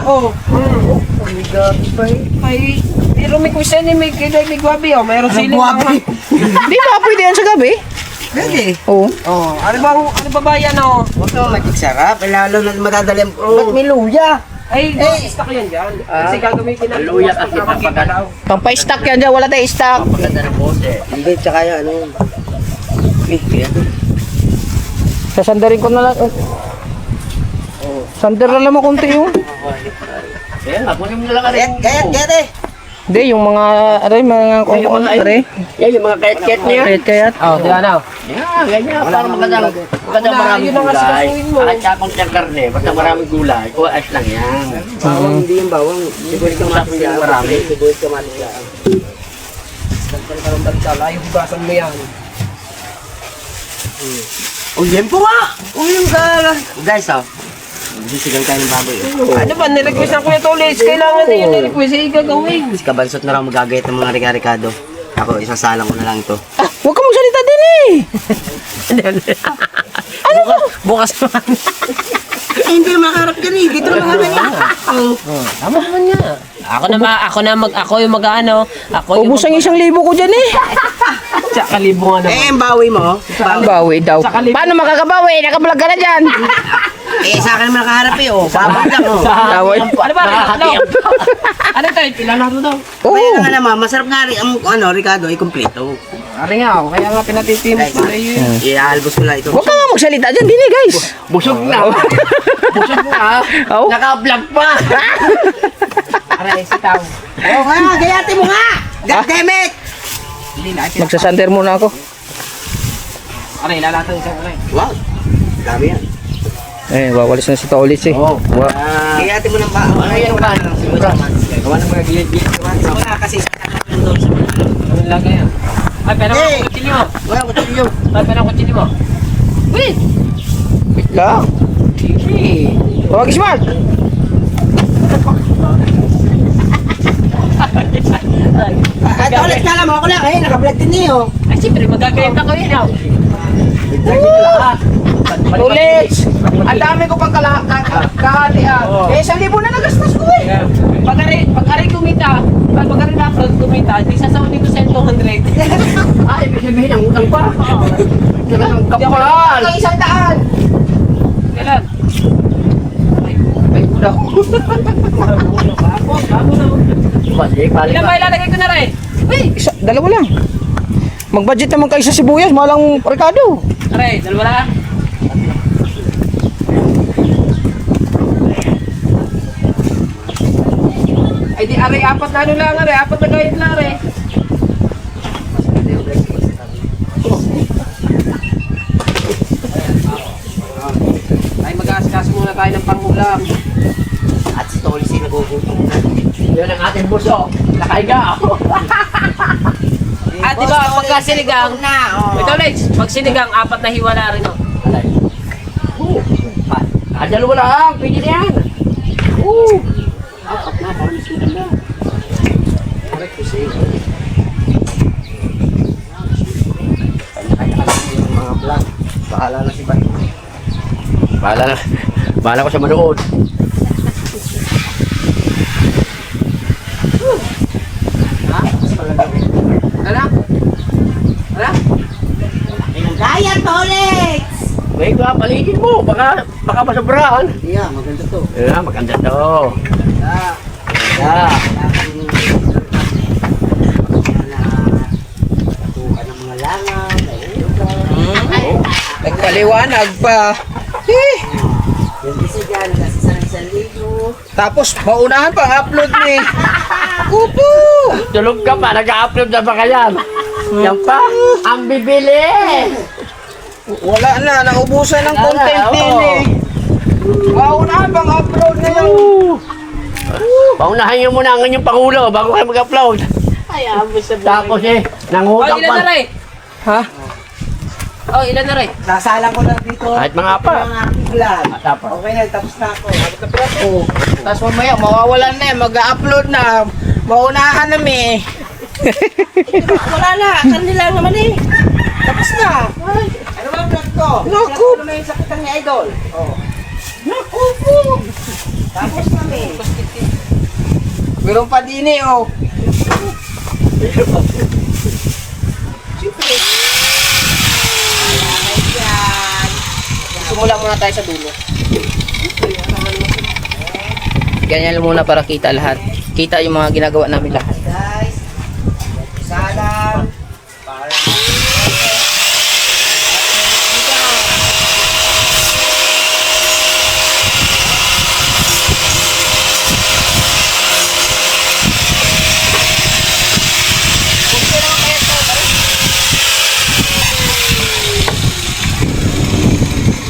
Speaker 2: Oo. Ay, pero may kusin eh, may kiday, may gwabi oh. Mayroon sila.
Speaker 5: Guwabi.
Speaker 3: Di ba pwede yan sa gabi?
Speaker 5: Pwede.
Speaker 3: Oo.
Speaker 2: Oh, ano ba ba yan oh?
Speaker 5: Huwag naman magsarap. Lalo na madadali. Ba't may luya?
Speaker 2: Ay, stock yan dyan. Kasi gagamitin natin.
Speaker 1: Luya kasi
Speaker 2: Magkikalaw.
Speaker 3: Pang pa-stock yan dyan, wala tayong stock.
Speaker 1: Pagkanda ng bote.
Speaker 5: Hindi, tsaka yan, ano.
Speaker 3: Sasandarin ko na lang. Sander na lang mo konti yun.
Speaker 1: Kaya nga, kunin mo na lang rin.
Speaker 5: Kayat eh.
Speaker 3: Hindi, yung mga, mga kung pare.
Speaker 1: Yan, yung mga kayat-kayat niya.
Speaker 3: Kayat.
Speaker 2: Oh, di ano?
Speaker 1: Yan, ganyan. Parang magandang maraming
Speaker 2: yun ang
Speaker 1: gulay.
Speaker 2: asikasuhin mo.
Speaker 1: At saka siyang karne, basta maraming gulay. O, ayos lang yan.
Speaker 5: Bawang, hindi yung bawang.
Speaker 1: Siguro kamatis yan marami.
Speaker 5: Siguro kamatis yan.
Speaker 2: Layo hugasan mo yan.
Speaker 1: O, yan po nga. O, yung guys, oh. Sisigang tayo ng baboy.
Speaker 2: Ano ba, nirequest ng Kuya Tulis? Kailangan na yun nirequest, ay gagawin.
Speaker 5: Si Kabansot na raw magagayat ng mga rika-rikado. Ako, isasalang ko na lang ito.
Speaker 3: Huwag ka magsalita din eh.
Speaker 2: Bukas naman.
Speaker 5: Hindi makarap dyan eh. Dito na makarap yan.
Speaker 2: Tama naman nga. Ako yung mag-ano. Ako yung
Speaker 3: Ubus ang 1,000 ko dyan eh.
Speaker 2: sa kalibungan naman.
Speaker 5: Ang bawi mo.
Speaker 3: Bawi daw. Paano makakabawi? Nakablog ka na dyan.
Speaker 5: Sa akin naman nakaharap eh. Babag lang oh.
Speaker 3: Bawi.
Speaker 2: Ano ba? Ano tayo? Pila na ito daw.
Speaker 5: Kaya nga naman, masarap nga rin ang Ricardo ay kumpleto.
Speaker 2: Ari nga, kaya nga pinatitimos ko na yun.
Speaker 5: Iaalbos ko lang ito.
Speaker 3: Huwag ka nga magsalita dyan din eh guys.
Speaker 1: Busog na. Busog na.
Speaker 3: Oh.
Speaker 1: Naka-vlog pa.
Speaker 2: Aray, sitaw.
Speaker 5: Oo nga, gayatin mo nga! God damn it!
Speaker 3: Magsasander muna ako.
Speaker 2: Aray, lalatan siya ulit.
Speaker 5: Wow, dami yan.
Speaker 3: Eh, wawalis na si Tolits eh.
Speaker 1: Oo.
Speaker 5: Gayatin mo ng ba?
Speaker 1: Ano yan ba?
Speaker 5: Gawa ng mga gilid-gilid. Wala kasi sa doon sa
Speaker 2: Ano lang kaya? Ay, pero
Speaker 5: Hey!
Speaker 2: ang kutsilyo mo.
Speaker 5: wala ko tayo.
Speaker 2: Ay, pero ang kutsilyo mo. Wait!
Speaker 3: Wait lang.
Speaker 2: Easy.
Speaker 3: Tawag Smart.
Speaker 5: At ulit kala mo ako lang eh, naka-vlog din niyo.
Speaker 2: Ay, siyempre, magagayat ako yun. Oh.
Speaker 3: Tolits. Ang dami ko pang kahati ah. Eh, 1,000 na nagastos ko eh.
Speaker 2: Pag-ari kumita, pag-ari na upload kumita, di sasawin dito sa 200.
Speaker 1: Ay, ibig sabihin ang utang pa. Talagang kapal.
Speaker 3: Ang 100.
Speaker 2: Kailan?
Speaker 3: Ay, kuda.
Speaker 2: Ilan ba ilalagay ko na rin?
Speaker 3: Dalawa lang. Mag-budget naman kayo sa sibuyas, malang Ricardo.
Speaker 2: Aray, dalawa lang. Ay di aray, apat na ano lang aray, apat na gayet lang aray. Ay mag-aaskas muna tayo ng pangulam.
Speaker 5: At si Tolly si nagugutom na.
Speaker 1: Yan ang ating buso. Nakahiga ako.
Speaker 2: At di ba pagka sinigang, ito Lex, pag sinigang, apat na hiwala rin oh.
Speaker 1: Dalawa lang. Pwede na yan. Apat na. Parang sila na.
Speaker 5: Mga vlog. Bahala na si Bay.
Speaker 1: Bahala ko sa manood.
Speaker 2: Ano? Ano?
Speaker 5: Gaya Tolex!
Speaker 1: May ka, paligid mo. Baka masobrahan.
Speaker 5: Yeah, maganda to.
Speaker 1: Yeah, maganda to.
Speaker 5: Yeah.
Speaker 1: Yeah.
Speaker 5: Tukan ng mga langaw.
Speaker 3: Nagpaliwanag pa.
Speaker 5: Yung isigan, kasi sa ligo.
Speaker 3: Tapos, maunahan pa ang upload ni. Upo!
Speaker 1: Tulog ka pa. Nag-upload na ba kayan? Yan pa. Ang bibili.
Speaker 3: Wala na, naubusan ng content
Speaker 1: Oo.
Speaker 3: din eh. Maunahan pang upload na yun.
Speaker 1: Paunahan nyo muna ang inyong pangulo bago kayo mag-upload.
Speaker 5: Ay, ambos sa
Speaker 1: Tapos eh,
Speaker 2: Oh,
Speaker 1: nangutang
Speaker 2: ilan na
Speaker 1: pa.
Speaker 2: rin?
Speaker 3: Ha?
Speaker 2: Oh, ilan na rin?
Speaker 5: Nasalang ko na dito.
Speaker 1: Kahit mga apa.
Speaker 5: Ang aking vlog.
Speaker 1: Tapos.
Speaker 5: Okay na, tapos na ako.
Speaker 3: Oo. Tapos mamaya, mawawalan na eh. Mag-upload na. Maunahan na eh.
Speaker 5: Wala na, kanila naman eh. Tapos na. Ano ba ang vlog ko?
Speaker 3: Naku.
Speaker 5: Ano na yung sakitan ni Idol? Oh. Naku po. Tapos kami.
Speaker 3: Meron pa din eh, oh. Simula muna tayo sa dulo. Ganyan lang muna para kita lahat. Kita yung mga ginagawa namin lahat.
Speaker 5: Guys, salam. Para.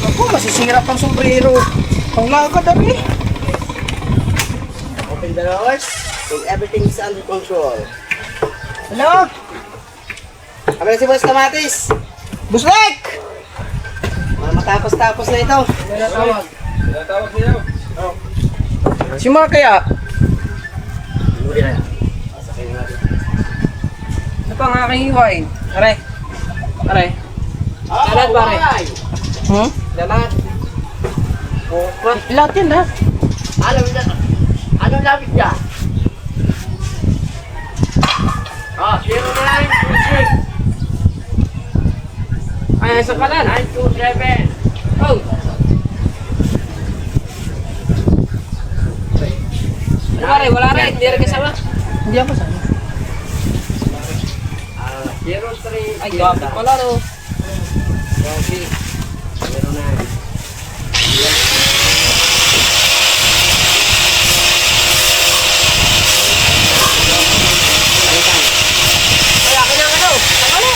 Speaker 5: Ako, masisira pang sombrero. Panglakad kami. Open the doors. And everything is under control. Hello? Kami na si Boss Kamatis. Busnek! Mga matapos-tapos na ito.
Speaker 4: Tinatawag niyo.
Speaker 3: Si Mark kaya?
Speaker 2: Ano pa ang aking hiway? Aray. Aray. Lahat pare.
Speaker 3: Hmm?
Speaker 2: Lahat.
Speaker 3: Lahat yan ha.
Speaker 1: Ano lapit niya? Ah, 0926
Speaker 2: Ay, sa kalan.
Speaker 1: 927.
Speaker 2: Oh. Pare, wala rin. Hindi rin kasama.
Speaker 3: Hindi ako sa
Speaker 1: 03.
Speaker 2: Ay, gabi pala no.
Speaker 1: Okay. 09.
Speaker 2: Kaya ka na ano? Ano?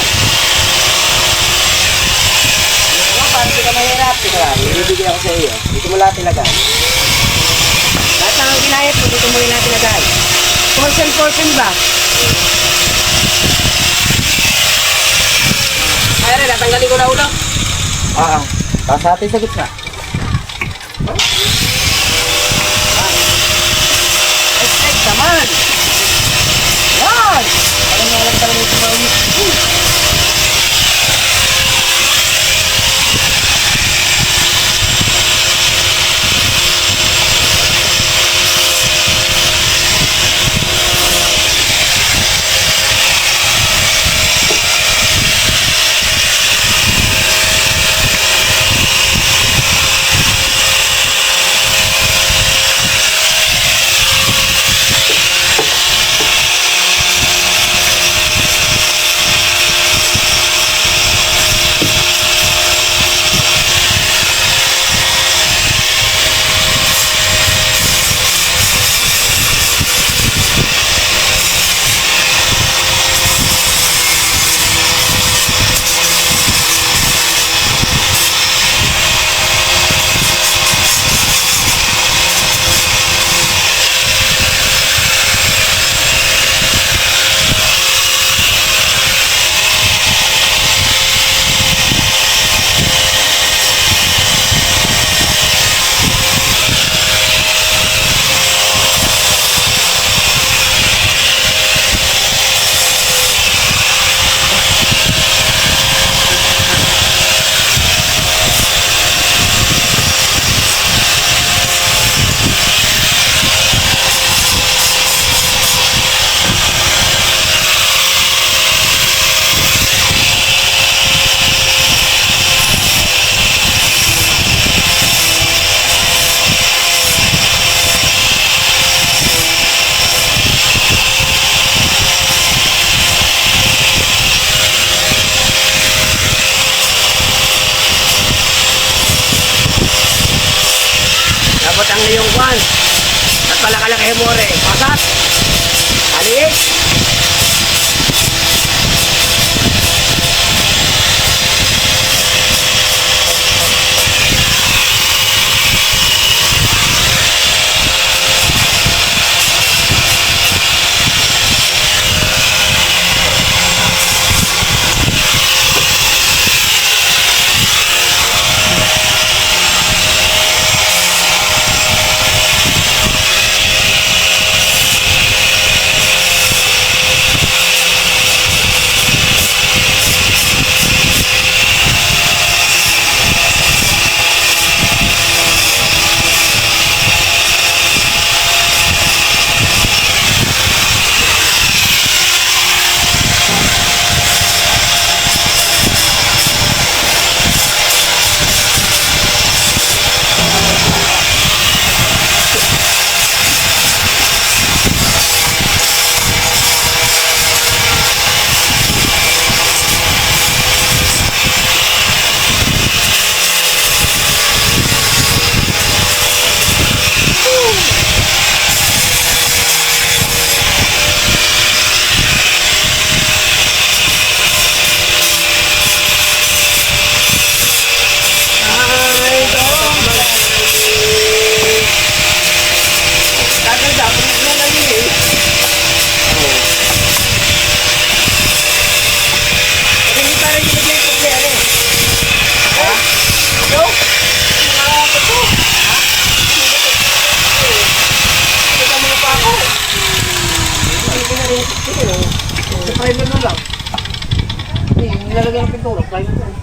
Speaker 5: Parang hindi ka mahirap. Ito lang, ibibigay ako sa iyo. Dito mo lahat ilagay. Lahat ng ginayat mo, dito mo rin natin ilagay. Portion ba?
Speaker 2: Ay, rin. Natanggalin ko na ulo.
Speaker 5: Oo. Tapos natin sa gitna. Estek naman! Yan! Parang nga lang talaga ito mga
Speaker 1: Dapat ang iyong kwan. At palakalaki mo rin. Pasat. Alis. lagyan ng pintura. Tayo na.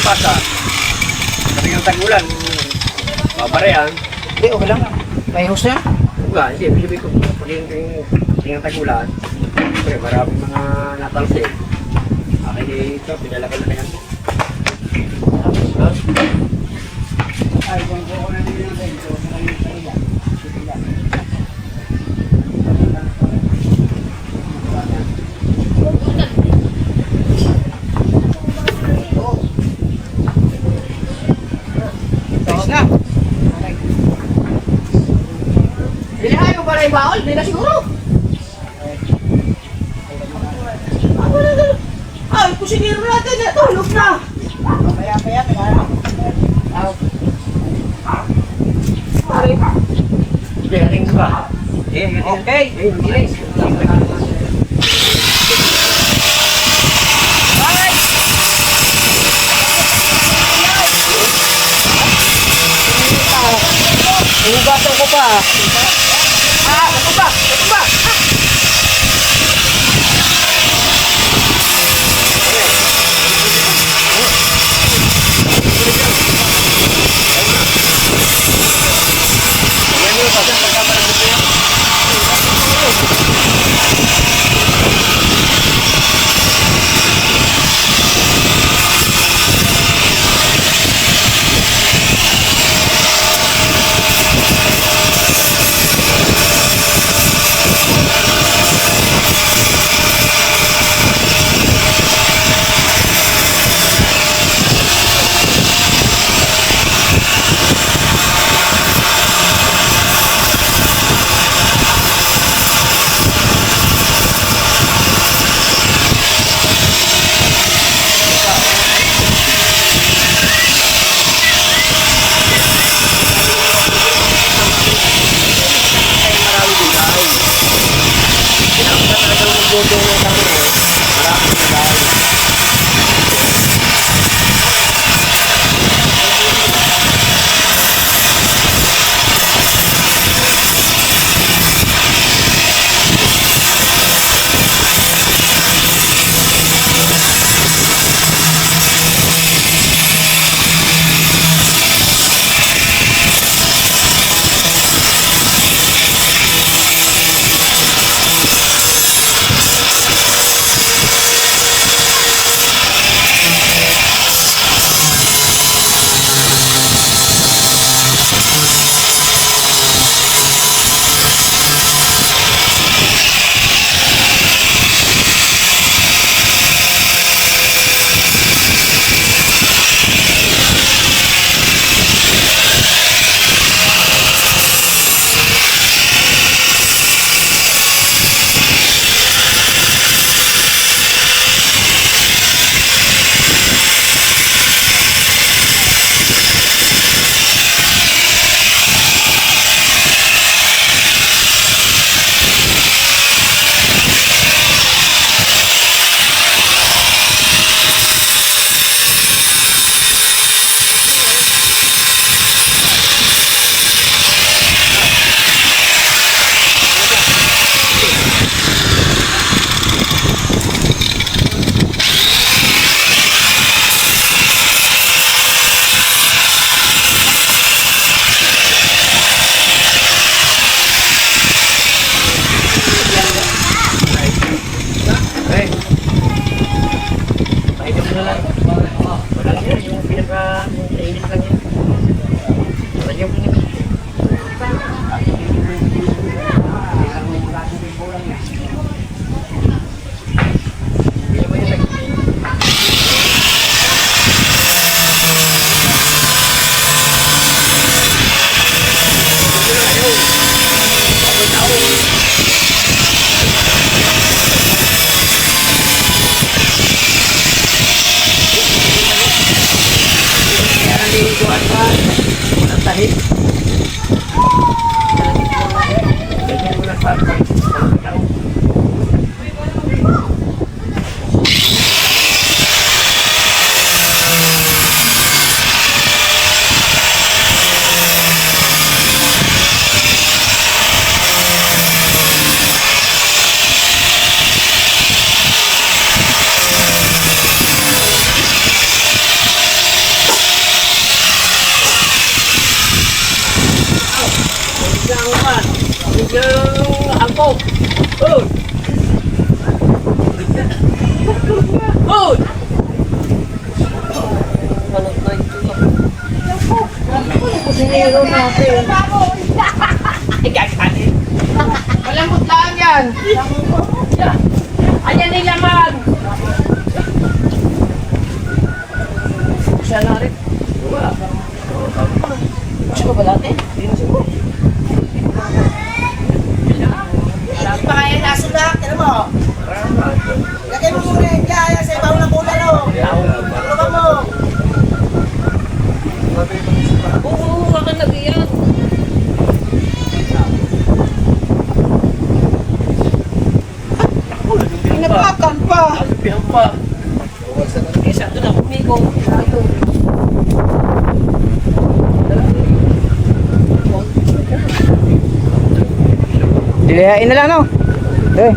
Speaker 1: pasa. Kasi yung tagulan, mabarehan.
Speaker 5: Hindi, okay lang. May hose na?
Speaker 1: Wala, hindi. Ibig ko, pag yung tagulan, siyempre maraming mga natalsik. Akin ito, pinala ko na yan. Ay, kung ko na din yung dito, maraming sa ilan.
Speaker 5: Bilihan mo para yung baol, hindi na siguro. Ay, kusiniro natin, tulog na. Paya,
Speaker 1: Bearings ba?
Speaker 5: okay, bilis.
Speaker 3: Hugasan ko pa.
Speaker 5: Ito ba?
Speaker 1: dudong ng kami. Maraming dahil.
Speaker 3: Walang kutlaan yan. Ayan yung laman. Siya na rin. Gusto ba natin?
Speaker 5: Hindi pa kaya nasulak. Tignan mo. Lagay mo muna yung kaya sa ibaw ng bulan o. Tulungan mo.
Speaker 2: Oo, baka nag-iyan.
Speaker 5: Pinapakan pa.
Speaker 1: Pihan pa.
Speaker 2: Isa doon ako umigo.
Speaker 3: Lihain na lang, no?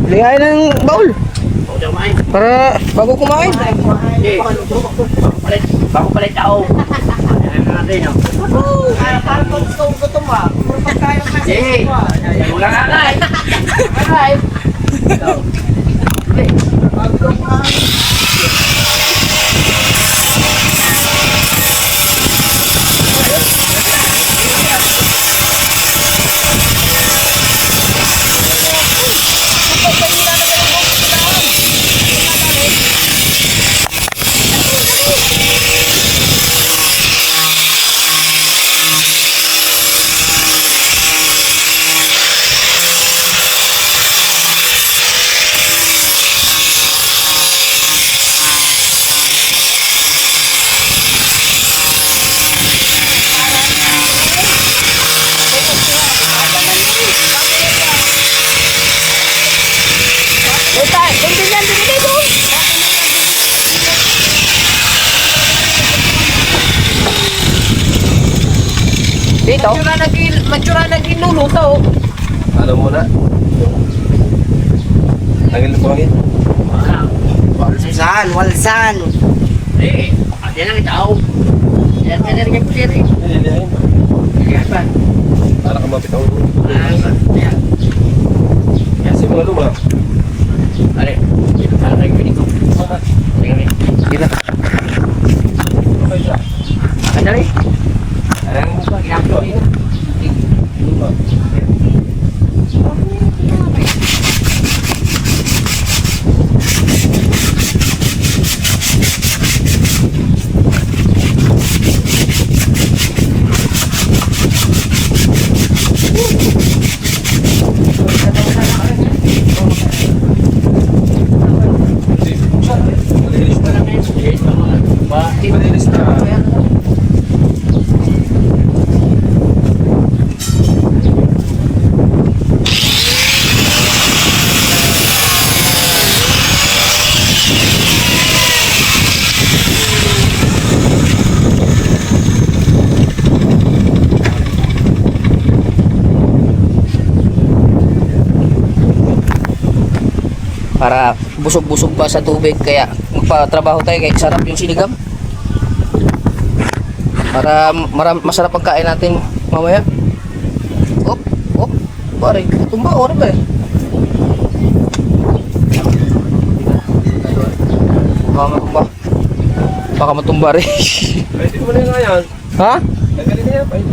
Speaker 3: Lihain ng baul.
Speaker 1: Huwag na kumain.
Speaker 3: Para bago kumain.
Speaker 1: Hindi. Bago palit tao. Ayan na natin, no?
Speaker 5: Parang kung gusto ko gutom ah. Puro pagkain ang kasi.
Speaker 1: Hindi. Wala nga na eh.
Speaker 3: Dito?
Speaker 2: Matsura nag-inuluto.
Speaker 4: Alam mo na. Tanggal na buhangin.
Speaker 5: Walsan.
Speaker 1: Eh, yan ang itaw. Yan ka narinig ko siya eh.
Speaker 4: Hindi.
Speaker 1: Kaya pa.
Speaker 4: Para ka mapitaw.
Speaker 1: Yan.
Speaker 4: Kasi mga luma.
Speaker 1: Ale, ano kayo pinito?
Speaker 3: Dito.
Speaker 4: Okay siya.
Speaker 1: Andali.
Speaker 4: Alam mo ba?
Speaker 1: Ginagawa dito.
Speaker 4: Malinis na. Malinis na.
Speaker 3: Para busog-busog pa sa tubig, kaya magpatrabaho tayo kaya sarap yung sinigang. Para masarap ang kain natin mamaya. Op, pare, tumba, ora ba eh? Baka matumba rin.
Speaker 4: Pwede mo na nga yan.
Speaker 3: Ha?
Speaker 4: Tanggalin na yan. Pwede.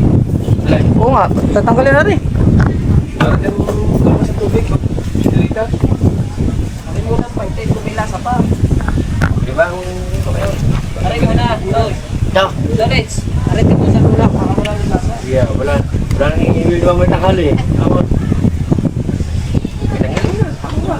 Speaker 3: Oo nga, tatanggalin na rin.
Speaker 4: Para din mo sa tubig. Dilita.
Speaker 2: Kumilasa pa.
Speaker 4: Di ba? Ito kayo.
Speaker 2: Aray mo na.
Speaker 1: Daw.
Speaker 2: Donets. Aray mo sa lula. Para wala ng lasa.
Speaker 1: Yeah, wala nang iiwil naman may takal eh. Tama. Pinangin na. Ako ba?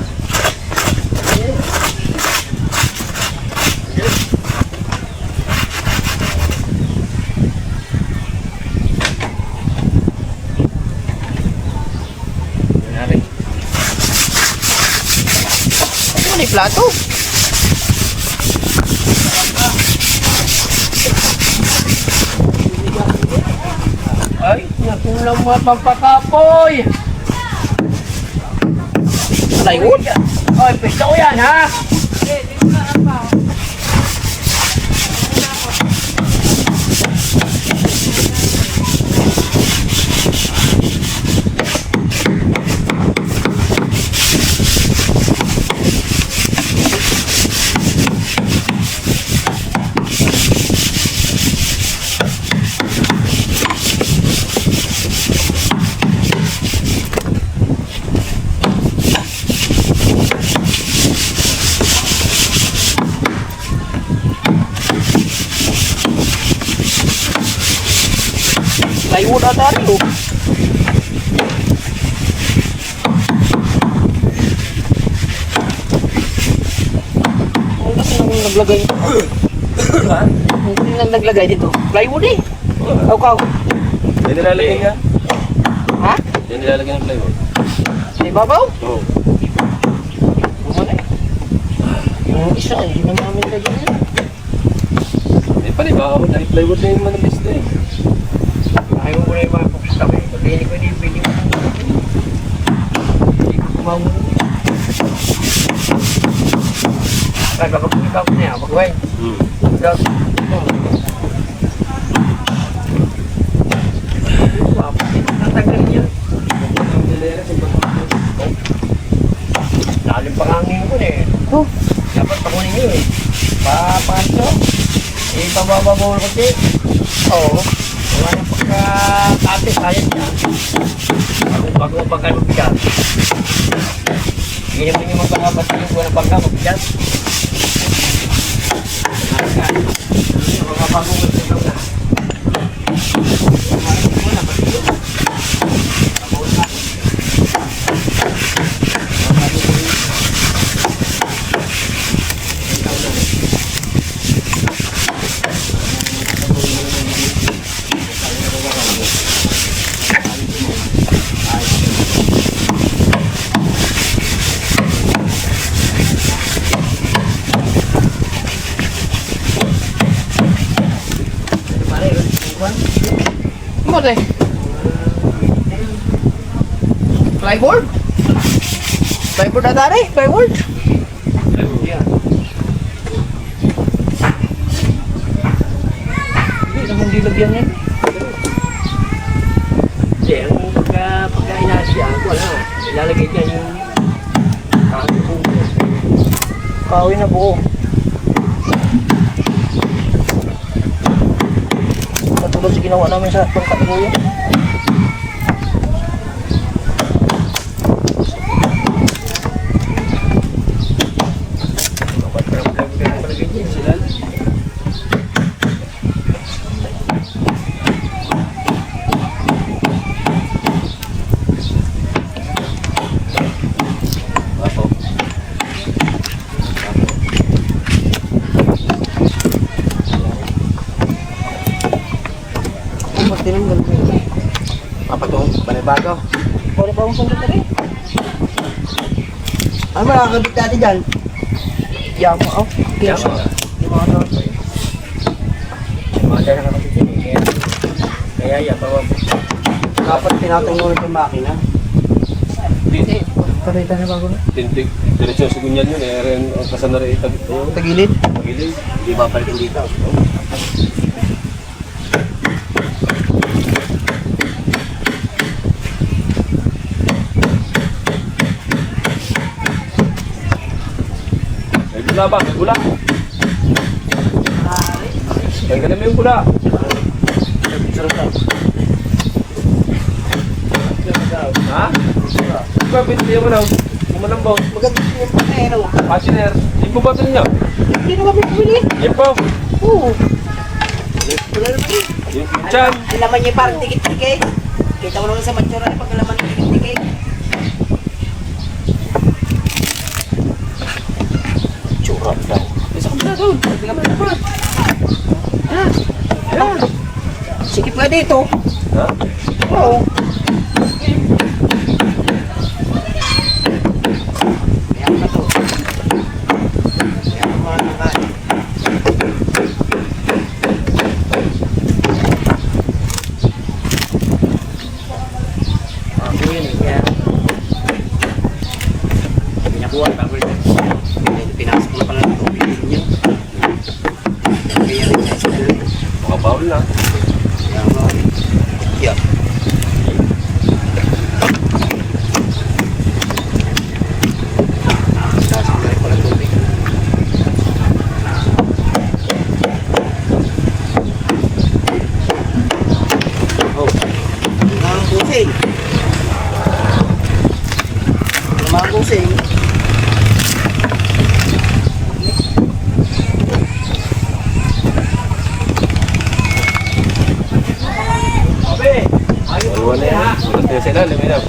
Speaker 3: Ano yung plato?
Speaker 1: Ay, nakulang mga pampakapoy.
Speaker 3: Plywood?
Speaker 1: Ay, pista ko yan ha.
Speaker 3: Plywood ata rin oh. Ano kasi nang naglagay? Ano nang naglagay dito? Plywood eh. Kaukaw.
Speaker 4: Yan nilalagyan niya.
Speaker 3: Ha?
Speaker 4: Yan nilalagyan ng plywood.
Speaker 3: Sa ibabaw?
Speaker 4: Oo.
Speaker 3: Bumalik. Yung isa, hindi na namin lagyan yan.
Speaker 4: Eh, pala ba? Dahil plywood na yung manabis na eh.
Speaker 1: Ayaw mo na yung mga pukis kami. Pagkili ko hindi pwede mo. Hindi ko kumawin. Ay, baka pumikaw ko niya. Pagkawin. Dot. Tatagal niya. Lalim pa nga ang ngin ko na eh. Dapat pakunin niyo eh. Papaso. Eh, pabababawal ko siya. Oo. Wala na pagka-ate, sayang niya. Bago ang pagka-mabigat. Hindi naman yung magpapapati yung buwan ng pagka-mabigat. Mga bagong magpapagaw na.
Speaker 3: mo, te? Plyboard? Plyboard na tari? Plyboard? Hindi naman dilagyan yan.
Speaker 1: Hindi, ang pagka inasya, wala. Ilalagay dyan yung
Speaker 3: Kahoy na buo. Katulad sa ginawa namin sa pangkatuluyan.
Speaker 5: Papatong, banibago.
Speaker 3: Pwede ba akong sandot na rin?
Speaker 5: Ano makakabit natin dyan?
Speaker 3: Yama, oh. Kiyasa. Di mga ano.
Speaker 1: mga dala na kasi kaya yan,
Speaker 5: Dapat tinatanggol yung makina.
Speaker 3: Parita na bago na.
Speaker 4: Tindig. Diretso sa gunyan yun. Ren, ang kasana rin itag.
Speaker 3: Tagilid.
Speaker 4: Pagilid.
Speaker 5: Di ba palitin dito?
Speaker 4: May bula ba? May bula. Tanggalin mo yung bula. Ha? Diba, pinitiyan mo na. Kumalambaw.
Speaker 5: Maganda yung panero.
Speaker 4: Passenger. Yung po ba ito niya?
Speaker 5: Hindi naman may pumili.
Speaker 4: Yan po.
Speaker 5: Oo. Wala naman eh.
Speaker 4: Yung chan.
Speaker 5: Ang laman niya parang tikit-tikit. Kita mo naman sa matsura niya pag ang laman niya tikit-tikit.
Speaker 3: Curap daw.
Speaker 4: Isa ka muna doon. Hindi ka muna doon.
Speaker 3: Sige pa dito.
Speaker 4: Ha?
Speaker 3: Oo.
Speaker 5: Kaya ka to. Kaya ka mga nakain.
Speaker 1: ako yun eh, kaya pinakuha pa ko rin.
Speaker 5: Pinasok mo pala ng tubig niya. Kaya rin siya sa dito.
Speaker 4: Mga bawal na.
Speaker 5: Kaya mo. Yeah. Pinasok mo rin pala ng tubig. Oh. Ang kusing. Ang kusing.
Speaker 4: Wala na yan. Wala tayo sa ilalim. Yan.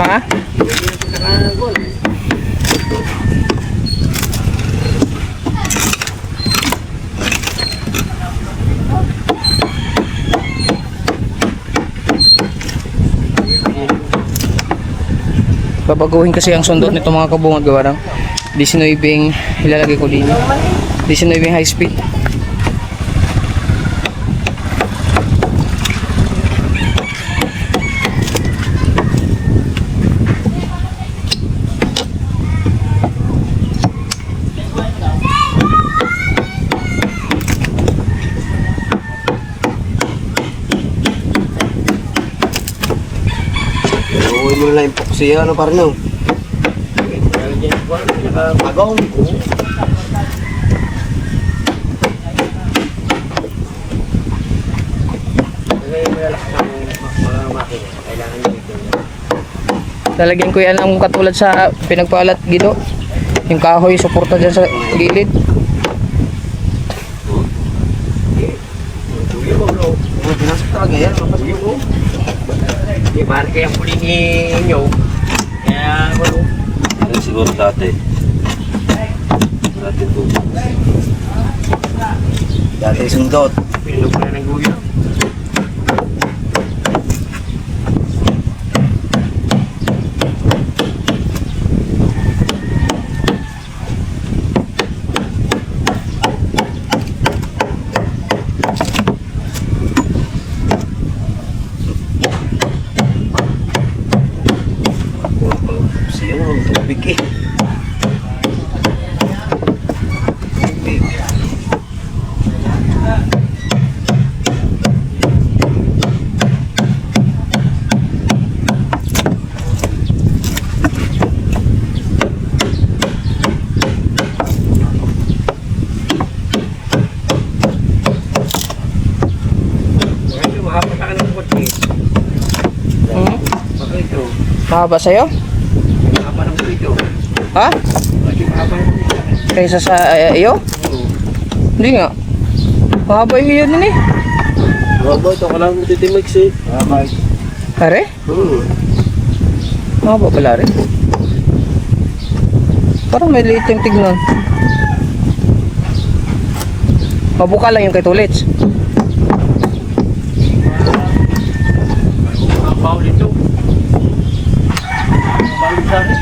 Speaker 3: Ha? Babaguhin kasi ang sundot nito mga kabungad gawa ng 19 ilalagay ko din. 19 high speed.
Speaker 5: Uwi mo na lang yung puksiya, ano parang no? Agong.
Speaker 3: Lalagyan ko yan ang katulad sa pinagpalat gido. Yung kahoy, suporta dyan sa gilid.
Speaker 5: Pinasok talaga yan.
Speaker 1: Di ba kaya pulingin nyo? Kaya walo.
Speaker 4: Yan siguro dati. Dati ito.
Speaker 5: Dati sundot.
Speaker 1: Pinulog na ng guyo.
Speaker 5: Puksiya mo, tubig eh.
Speaker 1: Ngayon, mahapot ka ng kotse.
Speaker 3: Hmm?
Speaker 1: Baka ito.
Speaker 3: Mahaba sa'yo?
Speaker 1: Mahaba ng ito.
Speaker 3: Ha?
Speaker 1: Bakit mahaba ng ito?
Speaker 3: Kaysa sa iyo? Hindi nga. Mahaba yung iyo din eh.
Speaker 4: Baba, ito ka lang titimix eh.
Speaker 3: Pare? Mahaba pala rin. Parang may liit yung tignan. Mabuka lang yung kay Tulits.
Speaker 1: Bawal ito. Bawal sa akin.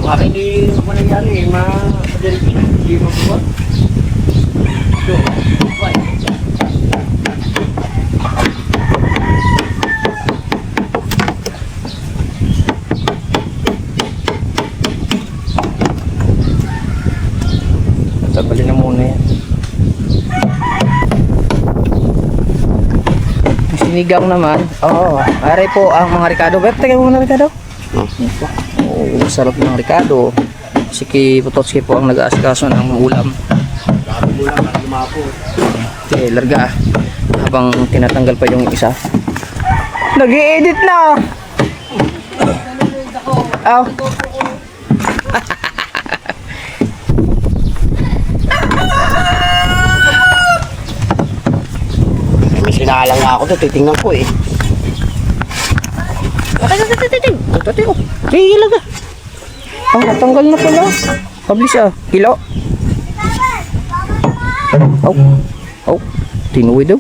Speaker 1: Baka hindi mo nangyari, hindi mo buwan. Ito, buwan.
Speaker 3: Tagalin na muna yan. Yung sinigang naman. Oo. Aray po ang mga Ricardo. Ba't taga muna Ricardo? Oo, sarap ng Ricardo. Si Pototski po ang nag-aasikaso ng ulam. Okay, larga. Habang tinatanggal pa yung isa. Nag-i-edit na! Aw.
Speaker 5: May sinalang na ako to, titingnan ko eh.
Speaker 3: Sige lang ka. Ang natanggal na pala. Pablis ah. Kilo. Oh. Tinuwi daw.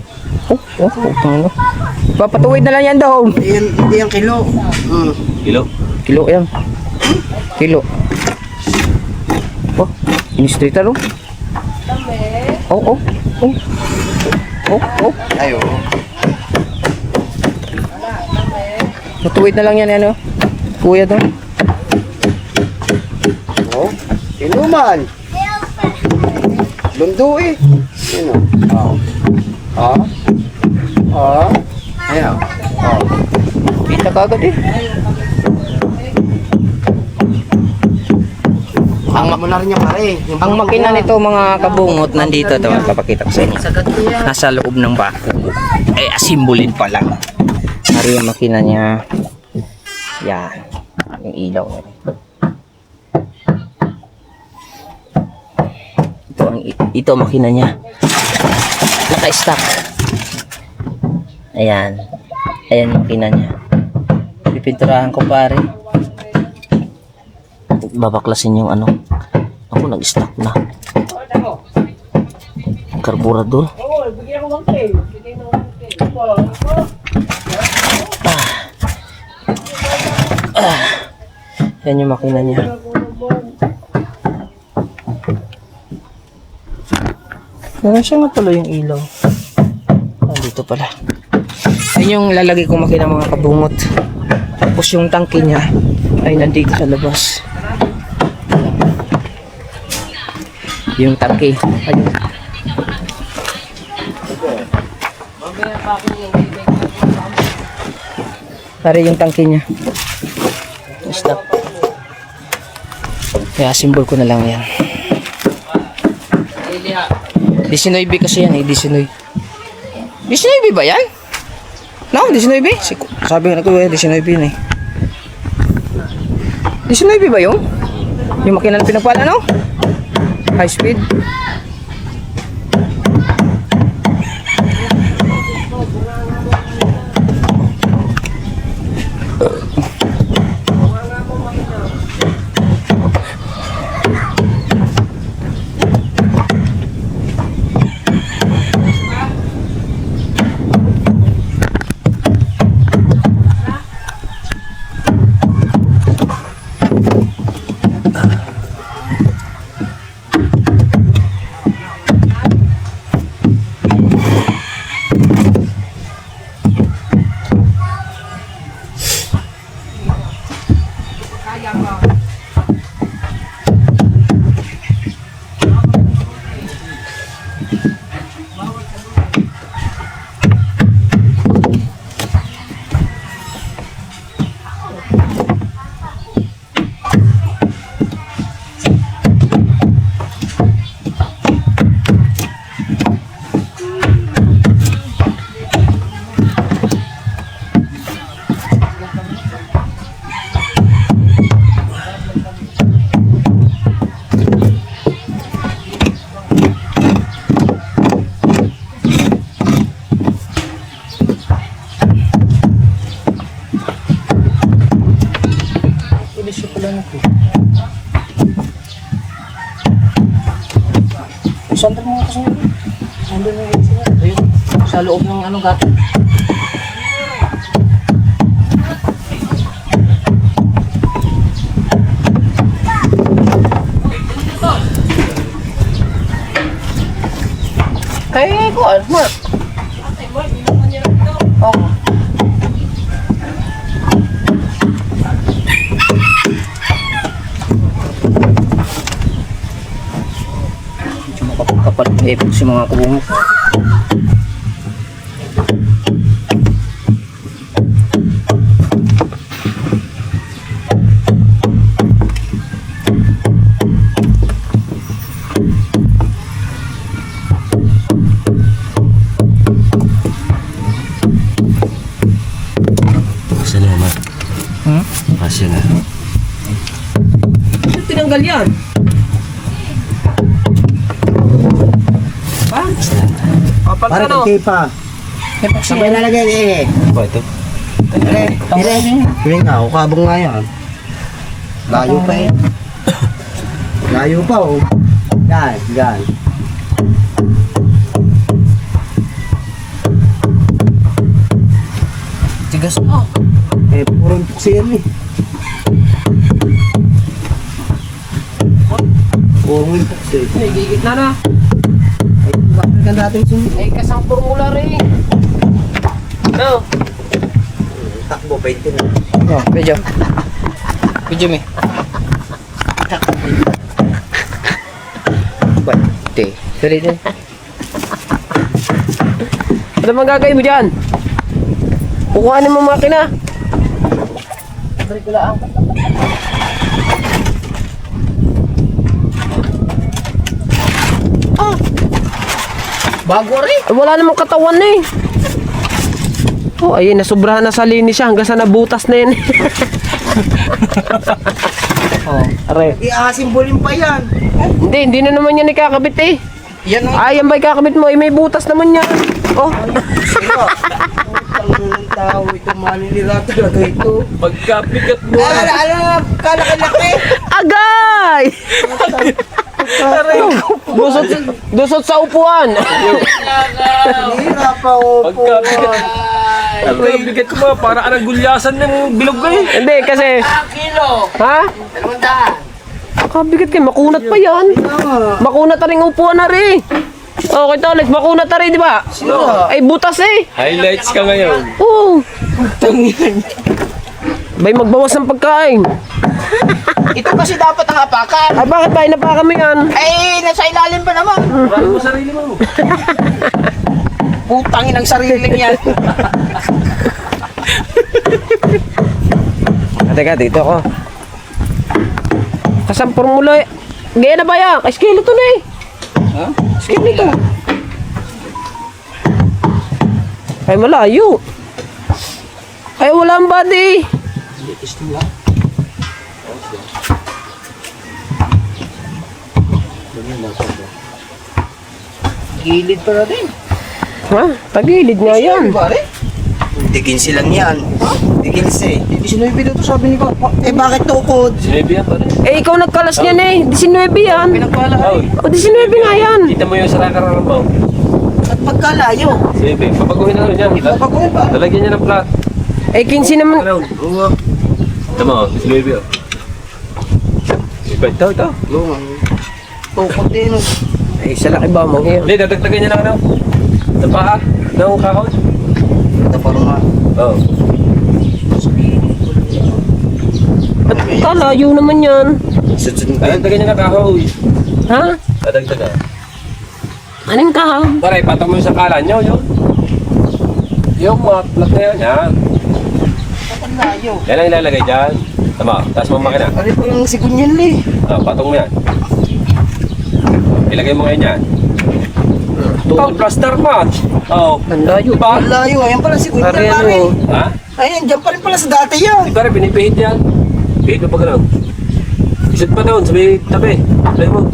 Speaker 3: Tanggal. Papatuwid na lang yan daw.
Speaker 5: Hindi yan kilo.
Speaker 4: Kilo?
Speaker 3: Kilo yan. Kilo. Oh, inistrita no? Oh.
Speaker 5: Ayo.
Speaker 3: Matuwid na lang yan ano. Kuya daw.
Speaker 5: Oh, inuman. Lundo eh. Sino? Ayan.
Speaker 3: Kita kagad eh.
Speaker 5: Ang mo na rin yung pare.
Speaker 3: Ang makina nito mga kabungot nandito ito. Papakita ko sa inyo. Nasa loob ng bako. Eh, asimbolin pa lang. Hari yung makina niya. Yan. Yung ilaw. Ito ang makina niya. Naka-stack. Ayan. Ayan yung makina niya. pipinturahan ko pare. Babaklasin yung ano. Ako nag-stock na. Karburador. Yan yung makina niya. Meron siya nga tuloy yung ilaw. Dito pala. Ayun yung lalagay kong makina mga kabungot. Tapos yung tangke niya ay nandito sa labas. Yung tangke. Ayun. Pare yung tangke niya. Stop. Kaya symbol ko na lang yan. 19 kasi yan eh, 19. 19 ba yan? No, 19. Sabi nga ko eh, 19 yun eh. 19 ba yun? Yung makina na pinagpala, no? High speed. Sandal mo kasi. Sandal mo kasi. Ayun, sa loob ng ano gato. Kaya ko ano? Oh. Kapag epok si mga kubungo.
Speaker 1: Salamat. Kasya na.
Speaker 2: Tinanggal yan.
Speaker 5: Para kay pa. Sabay lalagay eh.
Speaker 1: Ba ito?
Speaker 5: Pire nga, ukabong nga yan. Layo pa eh. Layo pa oh. Yan, yan.
Speaker 3: Tigas na.
Speaker 5: Eh, purong tuksi yan eh. Purong tuksi.
Speaker 2: Nagigit na.
Speaker 5: Ay, bakit ka natin sumit?
Speaker 2: Ay, kasang formula rin. No.
Speaker 5: Takbo, 20 na.
Speaker 3: Oh, medyo. Medyo me. Bate. Dali din.
Speaker 2: Ano bang gagawin mo dyan? Kukuhanin mo makina. Balik ko lang.
Speaker 3: Bago rin.
Speaker 2: Ay, wala namang katawan na eh. Oh, ayun, nasobrahan na sa linis siya hanggang sa nabutas na yun.
Speaker 3: Oh, are.
Speaker 5: Iasimbolin pa yan.
Speaker 2: Hindi na naman yan ikakabit eh.
Speaker 3: Yan ang
Speaker 2: Ay, yan ba ikakabit mo? Eh, may butas naman yan. Oh,
Speaker 5: Ang tao, ito maninira talaga ito.
Speaker 4: Pagkapigat mo.
Speaker 5: Kalaki-laki.
Speaker 3: Agay! Dusot sa upuan.
Speaker 5: Hira pa o po.
Speaker 4: Pagkapigat mo, para ka gulyasan ng bilog ka eh.
Speaker 3: Hindi, kasi...
Speaker 1: Kilo.
Speaker 3: Ha?
Speaker 1: 200.
Speaker 3: Kabigat kayo, makunat pa yan. Makunat na rin upuan na rin. Okay, Tolit, makunat na rin, di ba? Ay, butas eh.
Speaker 4: Highlights ka ngayon.
Speaker 3: Oo. Bay, magbawas ng pagkain.
Speaker 5: Ito kasi dapat ang apakan.
Speaker 3: Ay, bakit tayo napaka kami yan?
Speaker 5: Ay, nasa ilalim pa naman.
Speaker 4: Marami mo sarili mo.
Speaker 5: Putangin ang sariling yan.
Speaker 3: Teka, dito ako. Kasampor mula eh. Gaya na ba yan? Ay, skeleton na eh. Ha? Skeleton. Ay, malayo. Ay, wala ang body.
Speaker 5: Gilid pa natin.
Speaker 3: Ha? Tagilid nga yan.
Speaker 5: Pare? Dikinsi lang yan. Dikinsi. Hindi sinuwi dito sabi ni Papa. Eh bakit tukod?
Speaker 4: Sinabi yan pare.
Speaker 3: Eh, ikaw nagkalas niyan eh. 19 yan.
Speaker 5: Pinagpala
Speaker 4: Oh,
Speaker 3: O, 19 nga yan.
Speaker 4: kita mo yung sarakarang mo.
Speaker 5: at pagkalayo.
Speaker 4: Sinabi, papaguhin na rin yan.
Speaker 5: Papaguhin pa.
Speaker 4: Lalagyan niya ng plat.
Speaker 3: Eh, 15 naman.
Speaker 4: Ano? Oo. Tama, sinabi yan. Ito.
Speaker 5: Tukod din.
Speaker 3: Ay, sa laki ba mo?
Speaker 4: Hindi, dadagdagan niya ng ano? Ng paa? Ng kakao?
Speaker 5: Ito parang nga.
Speaker 4: Oo.
Speaker 3: At kalayo naman yan.
Speaker 4: Dadagdagan niya ng kakao.
Speaker 3: Ha?
Speaker 4: Dadagdagan.
Speaker 3: Anong kahaw?
Speaker 4: Pare, patong mo yung sakalan niyo, yun. Yung mga plat na yan, yan.
Speaker 5: Pagkalayo.
Speaker 4: Yan ang ilalagay dyan. Tama, taas mo ang makina.
Speaker 5: Ano pa yung sigunyan li?
Speaker 4: Patong mo yan. Ilagay mo ngayon yan. Oh, plaster match. Oo.
Speaker 3: Ang layo.
Speaker 4: Diba?
Speaker 5: Layo. Ayan pala sigunyan
Speaker 3: Pare,
Speaker 5: pare.
Speaker 3: ano?
Speaker 4: Ha?
Speaker 5: Ayan, dyan pa rin pala sa dati yan.
Speaker 4: Di pare, pinipihit yan. Pihit mo pa gano'n. Isot pa doon, sabi tabi. Sabi mo.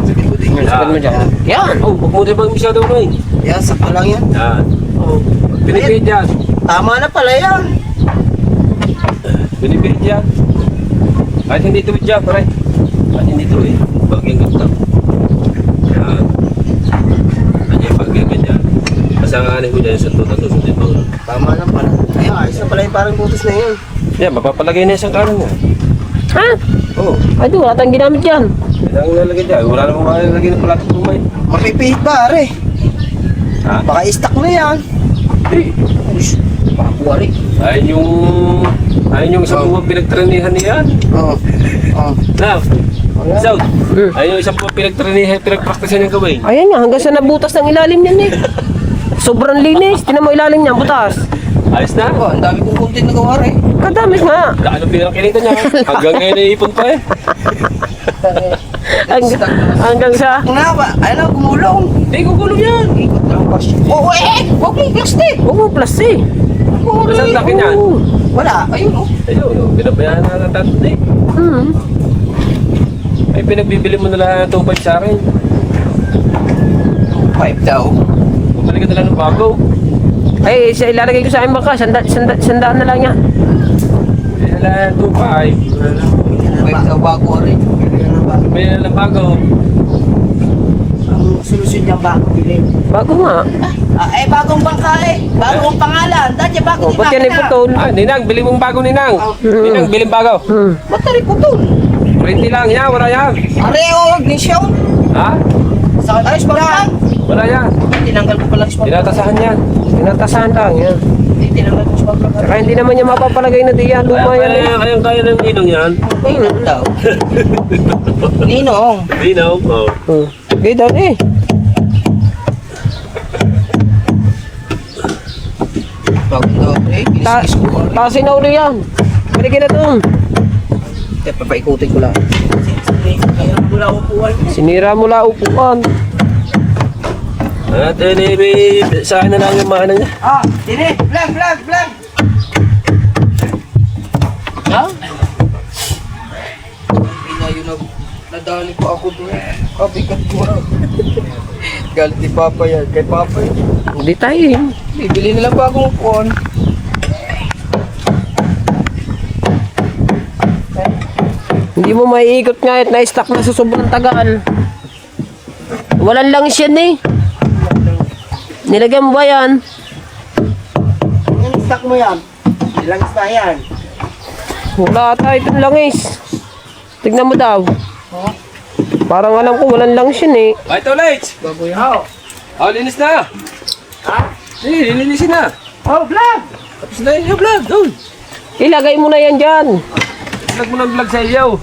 Speaker 3: Sabihin mo dyan. Yan.
Speaker 4: Oh, huwag mo rin bang masyado mo eh.
Speaker 5: Yan, sakto lang yan.
Speaker 4: Yan. Oh, pinipihit yan.
Speaker 5: Tama na pala yan.
Speaker 4: Pinipihit yan. Kahit hindi tuwid dyan, pare. Kahit hindi tuwid. Bagyang ganito. Yan. Kanya yung bagyang ganyan. Masanganin mo dyan yung sunod at susundin mo.
Speaker 5: Tama na pala. Ayan, ayos na pala yung parang butas na yun.
Speaker 4: Yan, mapapalagay na yung isang kanan mo.
Speaker 3: Ha?
Speaker 4: Oo.
Speaker 3: Ay, di, wala tayong ginamit yan.
Speaker 4: Yan ang ilalagay dyan. Wala namang malalagay ng palatot mo may.
Speaker 5: Mapipihit pare.
Speaker 4: Ha?
Speaker 5: Baka i-stack na yan.
Speaker 4: Hindi.
Speaker 5: Pakuwari.
Speaker 4: Ayun yung isang buwan pinagtrenihan niya.
Speaker 5: Oo. Oo.
Speaker 4: Na, South. Ayun yung isang buwan pinagtrenihan, pinagpraktisan yung gawin.
Speaker 3: Ayan nga, hanggang sa nabutas ng ilalim yan eh. Sobrang linis. Tinan mo ilalim niya, butas.
Speaker 4: Ayos na.
Speaker 5: Oh, ang dami kong content na gawa rin.
Speaker 3: Kadami nga.
Speaker 4: Daan ang pinakilita niya. Hanggang ngayon naiipon pa eh.
Speaker 3: Hanggang sa...
Speaker 5: Ano na ba? Ayun na, gumulong.
Speaker 4: Hindi gugulong yan.
Speaker 5: Oo, huwag mong plastic.
Speaker 3: Oo, plastic.
Speaker 4: Masang laki niyan.
Speaker 3: Oo.
Speaker 5: Wala, ayun oh.
Speaker 4: Ayun, pinabayaan na ng tatlo eh.
Speaker 3: Hmm.
Speaker 4: Ay, pinagbibili mo na lang ng 2.5 sa akin.
Speaker 5: 5 daw.
Speaker 4: Bumalik ka na lang ng bago.
Speaker 3: Ay, ilalagay ko sa akin baka. Sandaan na lang yan.
Speaker 4: Bili na lang ng 2.5.
Speaker 5: 5 daw bago rin.
Speaker 4: Bili na lang bago.
Speaker 5: Ang solusyon niya bago bilhin.
Speaker 3: Bago nga.
Speaker 5: Bagong bangka eh. Bagong pangalan. Dati
Speaker 3: O,
Speaker 5: bago
Speaker 3: ba't yan iputol?
Speaker 4: Ah, Ninang, bili mong bago, Ninang. Ninang, bilhin bago.
Speaker 3: Hmm.
Speaker 5: Matari ko to.
Speaker 4: 20 lang yan, wala yan.
Speaker 5: Areo, ignition.
Speaker 4: Ha?
Speaker 5: Ay, spark.
Speaker 4: Wala yan.
Speaker 5: Tinanggal ko pala spark.
Speaker 4: Tinatasahan yan.
Speaker 3: Tinatasahan lang yan.
Speaker 5: Tinanggal ko spark.
Speaker 3: Saka hindi naman niya mapapalagay na diyan. Luma yan eh.
Speaker 4: Kaya ng Ninong yan.
Speaker 5: Ninong daw. Ninong.
Speaker 4: Ninong, oh.
Speaker 3: Hmm. Okay daw eh.
Speaker 5: Bagong daw. Kinis-kinis ko.
Speaker 3: Tasin na uli yan. Balik na doon.
Speaker 5: Papaikutin ko lang. Wala upuan.
Speaker 3: Sinira mo lang upuan.
Speaker 4: At anyway, sa akin na lang yung maano niya.
Speaker 5: Dini. Vlog. Ha? Yun nadali pa ako doon. Kabigat ko. Galit ni Papa yan. Kay Papa yan.
Speaker 3: Hindi tayo eh.
Speaker 5: Bibili nila bagong upuan.
Speaker 2: Hindi mo maiikot nga at na-stuck na sa sobrang tagal. Walang langis yan eh. Nilagyan mo ba yan?
Speaker 5: Yung stock mo yan. Ilang stock yan.
Speaker 2: Wala tayo itong langis. Tignan mo daw. Parang alam ko walang langis yun eh.
Speaker 4: Ay, Tolits!
Speaker 5: Baboy ho.
Speaker 4: Oh, linis na!
Speaker 5: Ha?
Speaker 4: Linisin na!
Speaker 5: Oh, vlog!
Speaker 4: Tapos na yung vlog, doon!
Speaker 2: Ilagay mo na yan dyan.
Speaker 4: Vlog mo ng vlog sa iyo.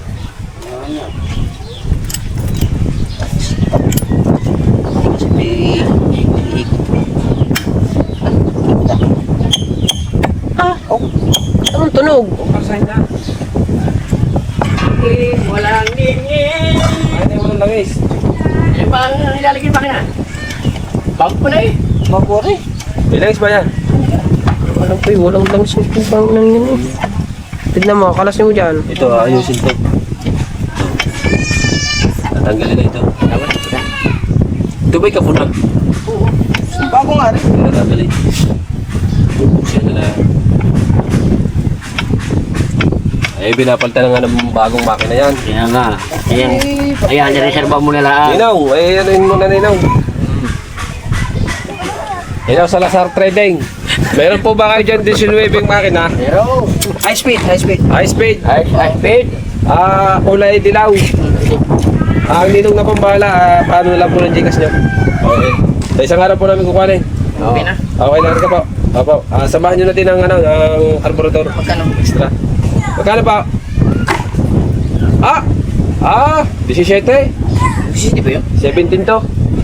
Speaker 2: Anong tunog?
Speaker 4: Pasahin na.
Speaker 5: Walang ningin.
Speaker 4: Ay, na walang langis.
Speaker 5: Eh, paano nilalagay ba kaya? Bago pa na eh. Bago rin.
Speaker 4: May langis ba yan?
Speaker 2: Alam ko eh, walang langis yung timbang nang yun eh. Tignan mo, kalasin mo dyan.
Speaker 4: Ito, ayusin to. Tatanggalin na ito. Ito ba'y kapunag?
Speaker 5: Bago nga rin.
Speaker 4: Hindi na tatanggalin. Bubuksan na lang. Ay, binapalitan na nga ng bagong makina yan.
Speaker 1: Kaya nga. Ayan, nireserva mo na lang.
Speaker 4: Ninaw, ay ano yun muna Ninaw. Ninaw sa Lazar Trading. Meron po ba kayo dyan 19 makina?
Speaker 5: Pero, high speed, high speed.
Speaker 4: High speed.
Speaker 1: Ay, Pete.
Speaker 4: Kulay dilaw. Ang ninong na pambala, paano lang po ng Gcash nyo? Okay. Sa isang araw po namin kukuhanin.
Speaker 5: Okay na.
Speaker 4: Okay na ka po. Opo. Samahan nyo natin ang carburetor.
Speaker 5: Magkano?
Speaker 4: Extra. Magkano pa? 17.
Speaker 5: Hindi ba yun?
Speaker 4: 17 to.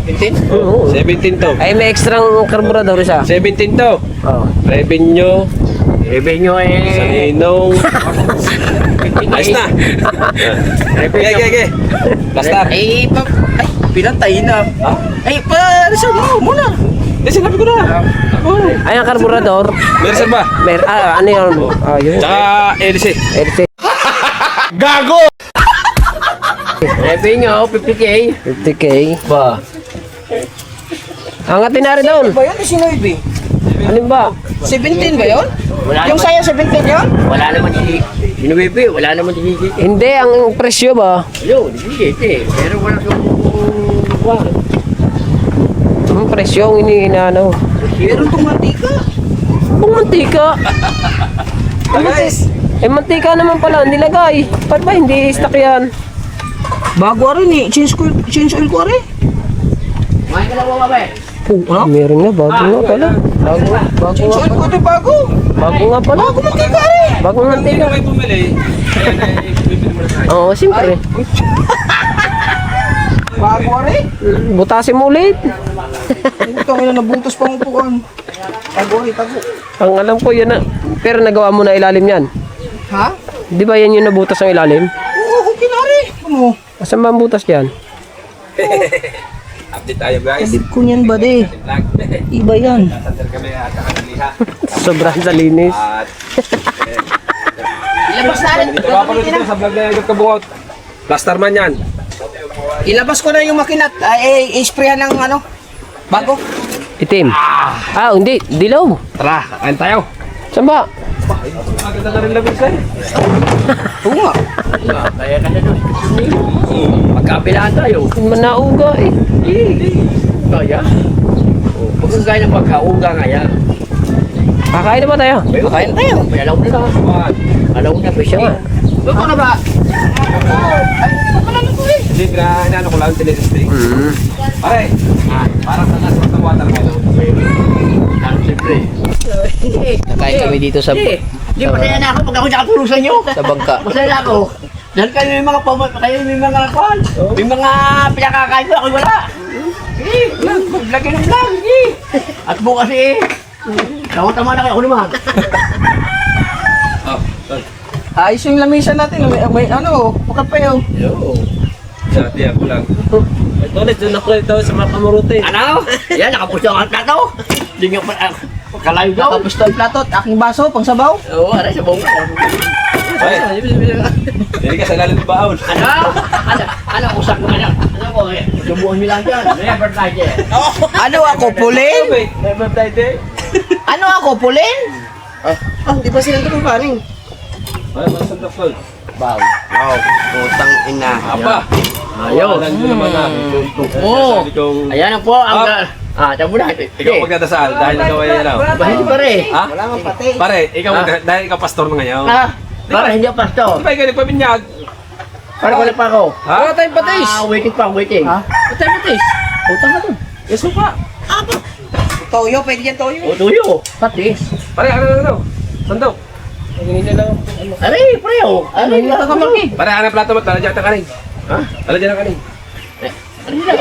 Speaker 5: 15?
Speaker 2: Oo.
Speaker 4: 17 to.
Speaker 2: Ay, may extrang karburador isa.
Speaker 4: 17 to.
Speaker 2: Oh.
Speaker 4: Revenue.
Speaker 1: Revenue
Speaker 4: Sa
Speaker 1: eh.
Speaker 4: ninong. Ayos na. Okay. Basta.
Speaker 5: Ay, pinantay na.
Speaker 4: Ha?
Speaker 5: Ay, pa-reserve mo muna.
Speaker 4: Eh, sinabi ko na.
Speaker 2: Ay, ang karburador.
Speaker 4: May reserva.
Speaker 2: Ano yun? Yun.
Speaker 4: Tsaka LC.
Speaker 2: LC.
Speaker 1: Revenue, 50K.
Speaker 2: 50K.
Speaker 1: Ba?
Speaker 2: Angatin na rin doon.
Speaker 5: Ba yun? 19.
Speaker 2: Ano ba?
Speaker 5: 17 ba yun?
Speaker 1: Wala
Speaker 5: Yung
Speaker 1: naman.
Speaker 5: sa'yo 17 yun?
Speaker 1: Wala naman si Binuwipi, wala naman si Gigi.
Speaker 2: Hindi, ang presyo ba?
Speaker 1: Yun, Gigi. Pero wala siyang
Speaker 2: Ang presyo ang iniinano.
Speaker 5: Meron itong mantika.
Speaker 2: Kung mantika.
Speaker 5: Guys,
Speaker 2: Mantika naman pala, nilagay. Ba't ba hindi stock yan?
Speaker 5: bago rin eh. Change oil ko rin.
Speaker 1: Kumain ka lang mga ba eh?
Speaker 2: Meron nga, bago nga pala. Bago
Speaker 5: Change
Speaker 2: nga
Speaker 5: oil ko rin bago.
Speaker 2: Bago nga pala.
Speaker 5: Bago mantika rin.
Speaker 2: Bagong mantika.
Speaker 4: May bumili. Bibili mo na tayo.
Speaker 2: Oo, siyempre.
Speaker 5: Bago rin.
Speaker 2: Butasin mo ulit.
Speaker 5: Ito ngayon nabuntos pa ang upuan. Tago rin, tago.
Speaker 2: Ang alam ko yan na. Pero nagawa mo na ilalim yan.
Speaker 5: Ha?
Speaker 2: Di ba yan yung nabutas ng ilalim?
Speaker 5: Oo, okay na rin. Ano?
Speaker 2: Asan ba ang butas yan?
Speaker 4: Update tayo guys.
Speaker 5: Kalib ko niyan ba de?
Speaker 4: Vlog.
Speaker 5: Iba yan.
Speaker 4: Sandal kami at kakaliha.
Speaker 2: Sobrang sa linis.
Speaker 4: At
Speaker 5: Ilabas na rin.
Speaker 4: dito mapanood dito sa vlog na yung kabungot. Plaster man yan.
Speaker 5: Ilabas ko na yung makinat. Ay, isprayan ng ano. Bago.
Speaker 2: Itim. Hindi. Dilaw.
Speaker 4: Tara, kain tayo.
Speaker 2: Saan ba?
Speaker 4: Maganda na rin labis eh.
Speaker 5: Oo nga.
Speaker 1: Kaya ka na doon. Magkapilaan tayo.
Speaker 2: Hindi man nauga eh.
Speaker 1: Kaya? Huwag kang gaya ng pagkauga nga yan.
Speaker 2: Kakain na ba tayo?
Speaker 5: Kakain tayo.
Speaker 1: May alaw na lang. Alaw na, presyo nga.
Speaker 5: Bago na ba?
Speaker 4: Hindi, inaano ko lang tinitesting. Pare, parang nanas ng watermelon.
Speaker 1: Ano siyempre?
Speaker 3: Nakain kami dito sa
Speaker 1: Hindi, masaya na ako pag ako nakatulong sa inyo.
Speaker 3: sa bangka.
Speaker 1: Masaya na ako. Dahil kayo may mga kayo may mga kwan. May mga pinakakain ko, ako'y wala. Maglagay ng vlog, At bukas tama na kayo ako naman.
Speaker 5: Ayos yung lamisan natin. May ano, makapayaw.
Speaker 4: Yo. Dati ako lang. Ito ulit, doon ako ito sa mga kamuruti.
Speaker 1: Ano? Yan, nakapusto ang plato. Hindi nga pa, kalayo daw.
Speaker 5: Tapos ito ang plato at aking baso, pang sabaw.
Speaker 1: Oo, aray, sa buong.
Speaker 4: Ay, hindi ka sa lalim ng baon.
Speaker 1: Ano, usak mo ano? Ano ko, subuhan nyo lang dyan. Never try dyan.
Speaker 5: Ano ako, pulin?
Speaker 4: Never died eh.
Speaker 5: Ano ako, pulin? Di ba silang ito paring?
Speaker 4: Ay, masang tapol.
Speaker 5: Wow. Wow. Putang ina.
Speaker 4: Apa?
Speaker 5: Ayun.
Speaker 4: Alam ko naman na.
Speaker 5: Oo.
Speaker 4: Sabi kong,
Speaker 5: Ayan na po ang... tamo na.
Speaker 4: ikaw magdadasal dahil ikaw ay ano.
Speaker 5: Hindi pare.
Speaker 4: Ha?
Speaker 5: Wala nga pati.
Speaker 4: Pare, ikaw dahil ikaw pastor na ngayon.
Speaker 5: Pare, hindi ako pastor.
Speaker 4: Di ba ikaw nagpabinyag?
Speaker 5: Pare, wala pa ako.
Speaker 4: Ha?
Speaker 2: Wala tayong patis.
Speaker 5: Waiting pa, waiting.
Speaker 2: Wala tayong patis.
Speaker 5: Utang ka dun.
Speaker 4: Yes, pa.
Speaker 5: Toyo, pwede yan toyo. O, toyo. Patis.
Speaker 4: Pare, ano? Sandok.
Speaker 2: Hindi na lang.
Speaker 5: Aray, pre, oh. Aray, wala ka maki.
Speaker 4: Pare, ano plato mo? Tala dyan ang kanin.
Speaker 5: Ha?
Speaker 4: Tala dyan ang kanin.
Speaker 5: Aray na.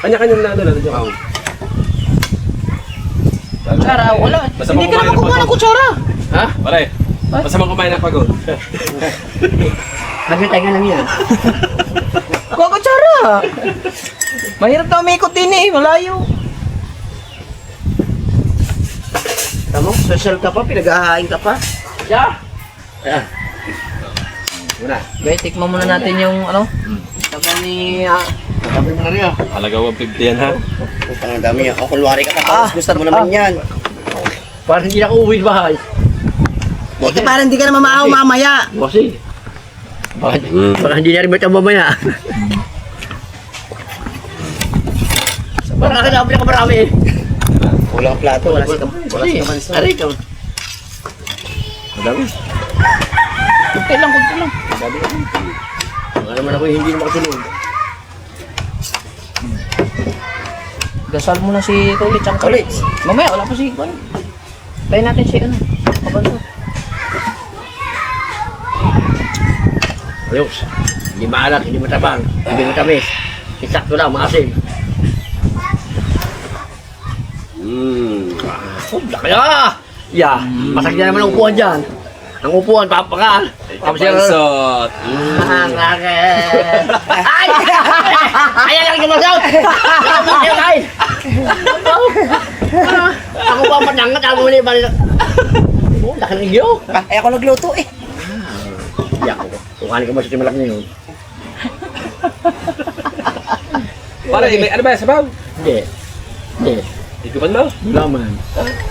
Speaker 4: Kanya-kanya na doon. Tala dyan.
Speaker 2: Kutsara, wala.
Speaker 4: Basta
Speaker 2: Hindi ka na
Speaker 4: kumain ng
Speaker 2: makukuha ng
Speaker 4: pagod.
Speaker 2: kutsara.
Speaker 5: Ha?
Speaker 4: Pare, basta mo kumain ng pagod.
Speaker 5: Nagkatay ka lang yan.
Speaker 2: Kuha kutsara. Mahirap na umikot din eh. Malayo.
Speaker 5: Tamo, social ka pa, pinag-ahain ka pa.
Speaker 2: Yeah.
Speaker 5: Ayan. Muna.
Speaker 2: Okay, tikman muna natin yung ano.
Speaker 5: Tama ni... Tabi mo na rin ah.
Speaker 4: Halaga 150 yan ha.
Speaker 5: Putang ang dami yan. O, kulwari ka pa. Gusto mo naman yan. Parang hindi na ako uwi sa bahay.
Speaker 2: Buti parang hindi ka na mamaaw mamaya.
Speaker 5: Kasi. Parang hindi na rin may mamaya. Parang nakakabili ka marami eh. Walang plato. Wala si Kamanso. Aray ka. Madami.
Speaker 2: Kunti lang.
Speaker 5: Baka naman ako hindi na makatulog.
Speaker 2: Dasal mo na si Tulits ang
Speaker 5: Tulits?
Speaker 2: Mamaya, wala pa si Kwan. Tayo natin si ano. Kabanso.
Speaker 5: Ayos. Hindi maalat, hindi matabang, hindi matamis. Isakto lang, maasim. Oh, laki ah! Yeah, masakit na naman ang upuan dyan. Ang upuan, papakaan.
Speaker 4: Pansot.
Speaker 5: Ang laki. Ay! Ayan lang gumasaw! Ay! Ako pa matangat, ako muli ba nila? Oh, laki ng iyo.
Speaker 2: Ay, ako nagluto eh.
Speaker 5: Iyak ako. Kukanin ka ba sa malaki na yun?
Speaker 4: Pare, may ano ba? Sabaw?
Speaker 5: Hindi. Hindi.
Speaker 4: Ikupan mo?
Speaker 5: Wala man.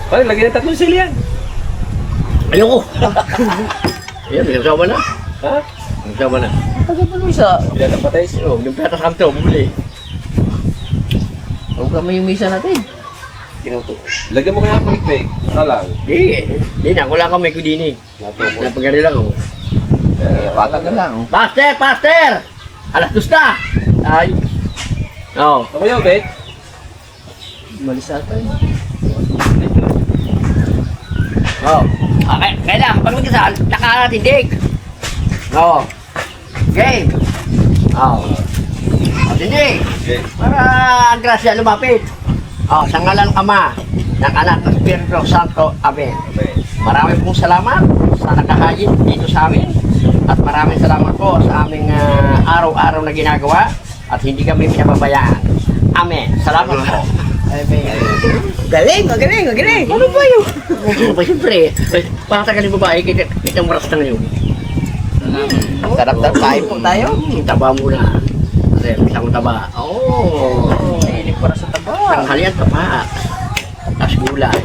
Speaker 4: Pare, lagyan ng 3 sili yan.
Speaker 5: Ayoko. Ayan, may kasama na.
Speaker 4: Ha?
Speaker 5: May kasama na.
Speaker 2: Pagod mo isa.
Speaker 4: Ilan ang patay?
Speaker 5: Oh, yung pata sa kanto, bumuli.
Speaker 2: Huwag ka may umisa natin.
Speaker 5: Kinuto.
Speaker 4: Lagyan mo kaya ang pigpig. Talang.
Speaker 5: Di na, wala kang may kudini. Napagari lang ako.
Speaker 2: Patag na lang.
Speaker 5: Pastor! Alas 2 na! Ay. Oo.
Speaker 4: Ako yung bet.
Speaker 2: Malis ata yun.
Speaker 5: Oo. Okay, kailangan pag magkasal, nakatindig. Oo. Game. Oo. Tindig.
Speaker 4: Okay.
Speaker 5: Para ang grasya lumapit. Sa ngalan ng Ama, ng Anak, ng Espiritu Santo. Amen.
Speaker 4: Okay.
Speaker 5: Maraming pong salamat sa nakahayin dito sa amin. At maraming salamat po sa aming araw-araw na ginagawa. At hindi kami pinababayaan. Amen. Salamat po.
Speaker 2: Galing. Ano ba yun?
Speaker 5: Ba, siyempre, patagal yung babae, kitang maras na ngayon.
Speaker 2: Sarap-sarap tayo po tayo.
Speaker 5: Taba muna. Kasi isang taba. Oo.
Speaker 2: Mahilig para sa taba.
Speaker 5: Tanghalian taba. Tapos gulay.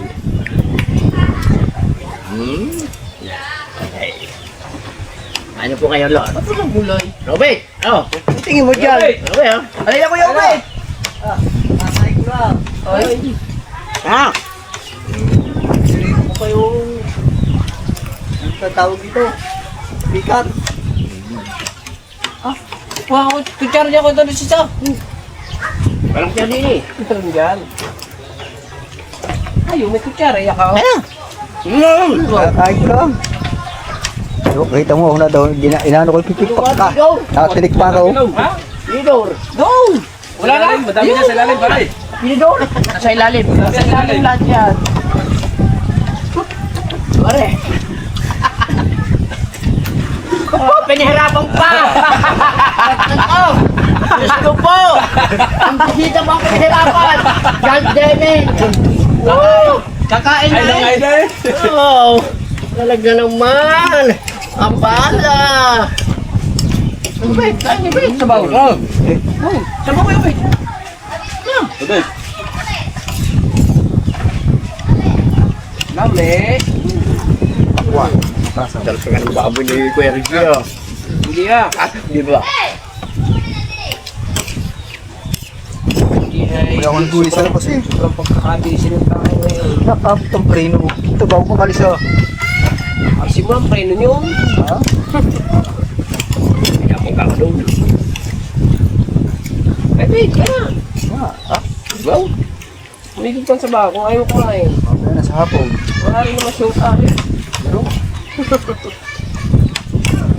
Speaker 5: Okay. Ano po kayo, Lord?
Speaker 2: Ba't walang gulay?
Speaker 5: Robert! Oh!
Speaker 2: Tingin mo dyan.
Speaker 5: Robert, oh!
Speaker 2: Alay ako yung Robert. Ay.
Speaker 5: Ah!
Speaker 2: Sino mo kayong tatawag dito? Bikat. Wow, kutsara niya ko ito si Sa.
Speaker 5: Walang siya din eh.
Speaker 2: Tanggal. Ayaw, may kutsara. Yak ako.
Speaker 8: Kahit ka. Kita mo ako na daw, inaano ko yung pipikpak ka. Nakatinik pa ako.
Speaker 4: Ha?
Speaker 5: Pinidor!
Speaker 2: Go!
Speaker 4: Wala na. Madami na sa ilalim, pare.
Speaker 5: Pinidor! Nasa ilalim.
Speaker 2: Sa ilalim lahat yan.
Speaker 5: Pare! Oh, pinahirapan pa! Oh, Diyos ko po! Ang bisita mo ang pinahirapan! God damn it! Woo!
Speaker 2: Kakain
Speaker 4: Ay, lang ay na eh.
Speaker 5: Oh! Talaga naman! Ang bala!
Speaker 2: Ano ba? Kain niyo ba? Sabaw. Sabaw ko yung ba?
Speaker 4: Tuloy.
Speaker 2: Lami.
Speaker 1: Talaga ka ng baboy ni Kuya Reggie.
Speaker 2: Hindi ah.
Speaker 1: Di ba?
Speaker 8: Wala akong guli sa labas eh.
Speaker 2: Sobrang pagkakabisi ng tao ngayon.
Speaker 8: Nakapit ang preno. Ito bago makalis ah.
Speaker 2: Kasi mo ang preno nyo.
Speaker 8: Ha?
Speaker 1: Kaya akong kakadong.
Speaker 2: Ay, wait, kaya.
Speaker 1: Wow.
Speaker 2: Umigil ka sa bako kung ayaw kumain.
Speaker 8: Mamaya na sa hapon.
Speaker 2: Wala rin naman show sa akin.
Speaker 8: Pero,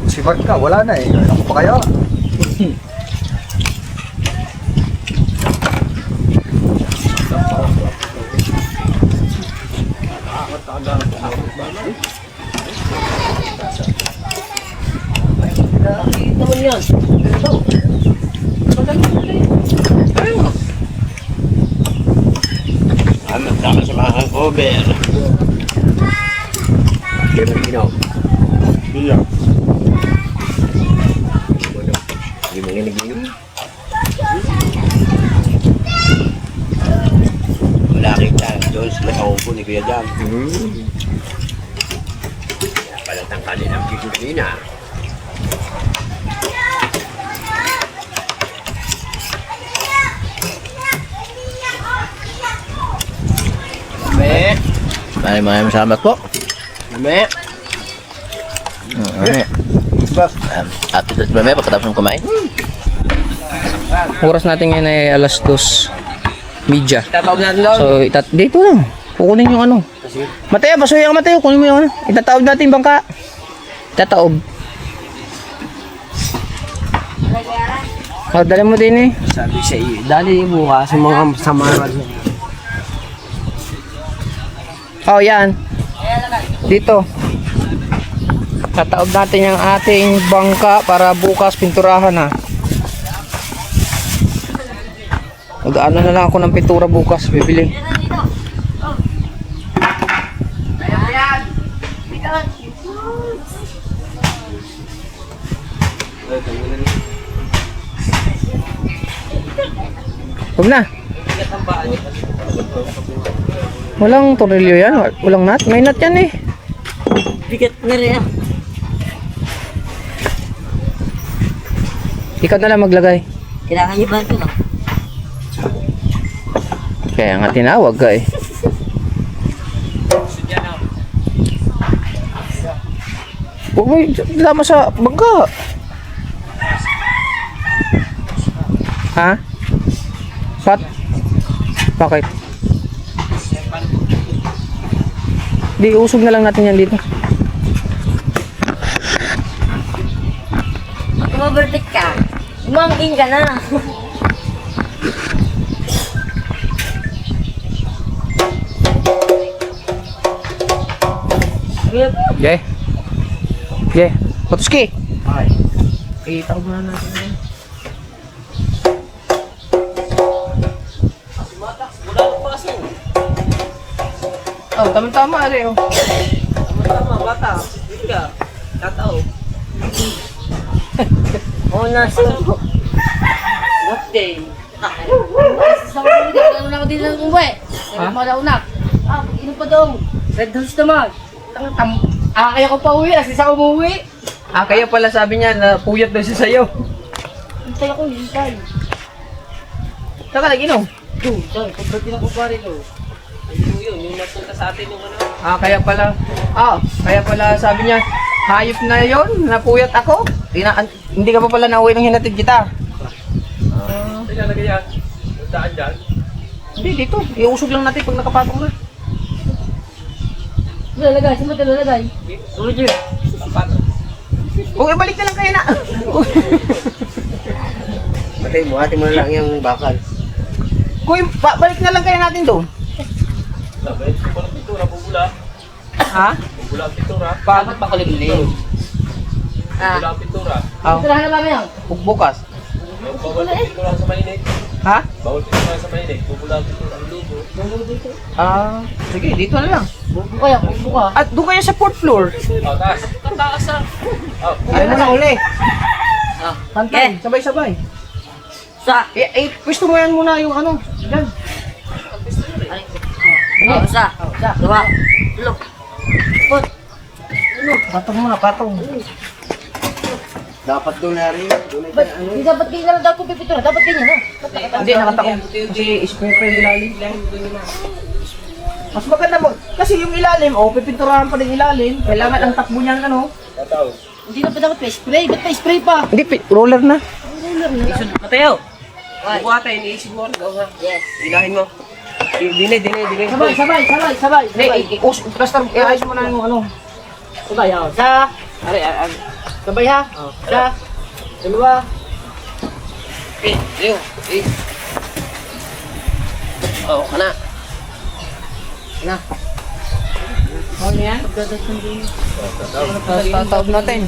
Speaker 8: si Mark ka, wala na eh. Ako pa kaya?
Speaker 2: Bakit naman yan? Ito.
Speaker 1: Tama sa mga cover. Kaya mo ginaw.
Speaker 8: Iya.
Speaker 1: Hindi mo nginig yun. Wala kita doon sa nakaupo ni Kuya Jam. Palatang kanilang kikulina.
Speaker 3: Maraming salamat po.
Speaker 2: Mame.
Speaker 3: At ito mamaya pagkatapos ng kumain. Oras natin ngayon ay alas 2:30.
Speaker 2: Tatawag natin daw.
Speaker 3: So, dito lang. Kukunin yung ano. Mateo, pasuyo ka Mateo. Kunin mo yung ano. Itataob natin yung bangka. Itataob. Oh, dali mo din eh.
Speaker 2: Sabi sa iyo, dali bukas sa mga samahan.
Speaker 3: Oh, yan. Dito. Tataob natin yung ating bangka para bukas pinturahan na. Mag-ano na lang ako ng pintura bukas. Bibili. Huwag na. Walang tornilyo yan. Walang nut. May nut yan eh.
Speaker 5: Bigat na rin ah.
Speaker 3: Ikaw na lang maglagay.
Speaker 5: Kailangan niyo ba ito no?
Speaker 3: Kaya nga tinawag ka eh. Huwag mo lama sa bangka. Ha? Pat? Bakit? Di, usog na lang natin yan dito.
Speaker 5: Kumabertik ka. Umangking ka na.
Speaker 3: Jay. Jay. Potuski. Kita ko na natin. Oh, tama-tama rin oh.
Speaker 2: Tama, bata. Hindi ka. Tatao.
Speaker 5: Oo na, sino? What day? Sa mga hindi, alam na ako din ng umuwi. Kaya mo na unak. Inom pa daw. Red Horse naman.
Speaker 2: Kaya ko pa uwi. Kasi sa umuwi. Kaya pala sabi niya na puyat daw siya sa'yo.
Speaker 5: Hintay ako, hintay.
Speaker 2: Saka nag-inom.
Speaker 5: Sorry, pagdating ako pa rin oh.
Speaker 2: Yung nagpunta sa atin yung ano. Kaya pala sabi niya, hayop na yon, napuyat ako. Hindi ka pa pala nauwi nung hinatid kita.
Speaker 4: Kaya na kaya, daan dyan.
Speaker 2: Hindi, dito. Iusog lang natin pag nakapatong na.
Speaker 5: Lalagay, saan mo ito lalagay?
Speaker 2: Roger. Kung ibalik na lang kayo na.
Speaker 1: Patay mo, atin mo na lang yung bakal.
Speaker 2: Kung balik na lang kayo natin doon.
Speaker 4: Sabi, kung ang pintura, bubula.
Speaker 2: Ha?
Speaker 4: Bubula ang pintura.
Speaker 2: Bakit makulimlim?
Speaker 4: Bubula ang pintura.
Speaker 5: Tirahan na ba ngayon?
Speaker 2: Bukas.
Speaker 4: Bawal ang pintura sa mainit.
Speaker 2: Ha?
Speaker 4: Bawal pintura sa mainit. Bubula ang pintura. Ang lubo.
Speaker 2: Sige, dito na lang.
Speaker 5: Buko kaya, buko ka.
Speaker 2: At doon kayo sa 4th floor.
Speaker 4: Taas.
Speaker 2: Taas ah.
Speaker 4: Oh,
Speaker 2: Ayaw mo na uli. Pantay, sabay-sabay.
Speaker 5: Sa?
Speaker 2: Pwesto mo yan muna yung ano. Yan.
Speaker 5: Isa, dua, tulog. Put. Patong muna, patong. Dapat doon na rin.
Speaker 6: Hindi dapat ganyan lang daw kung pipintura. Dapat ganyan na.
Speaker 2: Hindi, nakatakong si spray pa yung ilalim. Mas maganda mo. Kasi yung ilalim, pipinturahan pa din ilalim. Kailangan ang takbo niyan, ano.
Speaker 6: Hindi na pa dapat may spray. Ba't may spray pa?
Speaker 3: Hindi, roller na.
Speaker 2: Mateo! Bubuha tayo, iniisip mo. Yes. Ilahin mo. Dine.
Speaker 6: Sabay.
Speaker 2: Basta, iayos mo na yung ano.
Speaker 6: Sabay, oh. Isa. Sabay ha. Isa. Dalawa.
Speaker 2: Oo, kana.
Speaker 6: Ano yan?
Speaker 2: Tataob natin.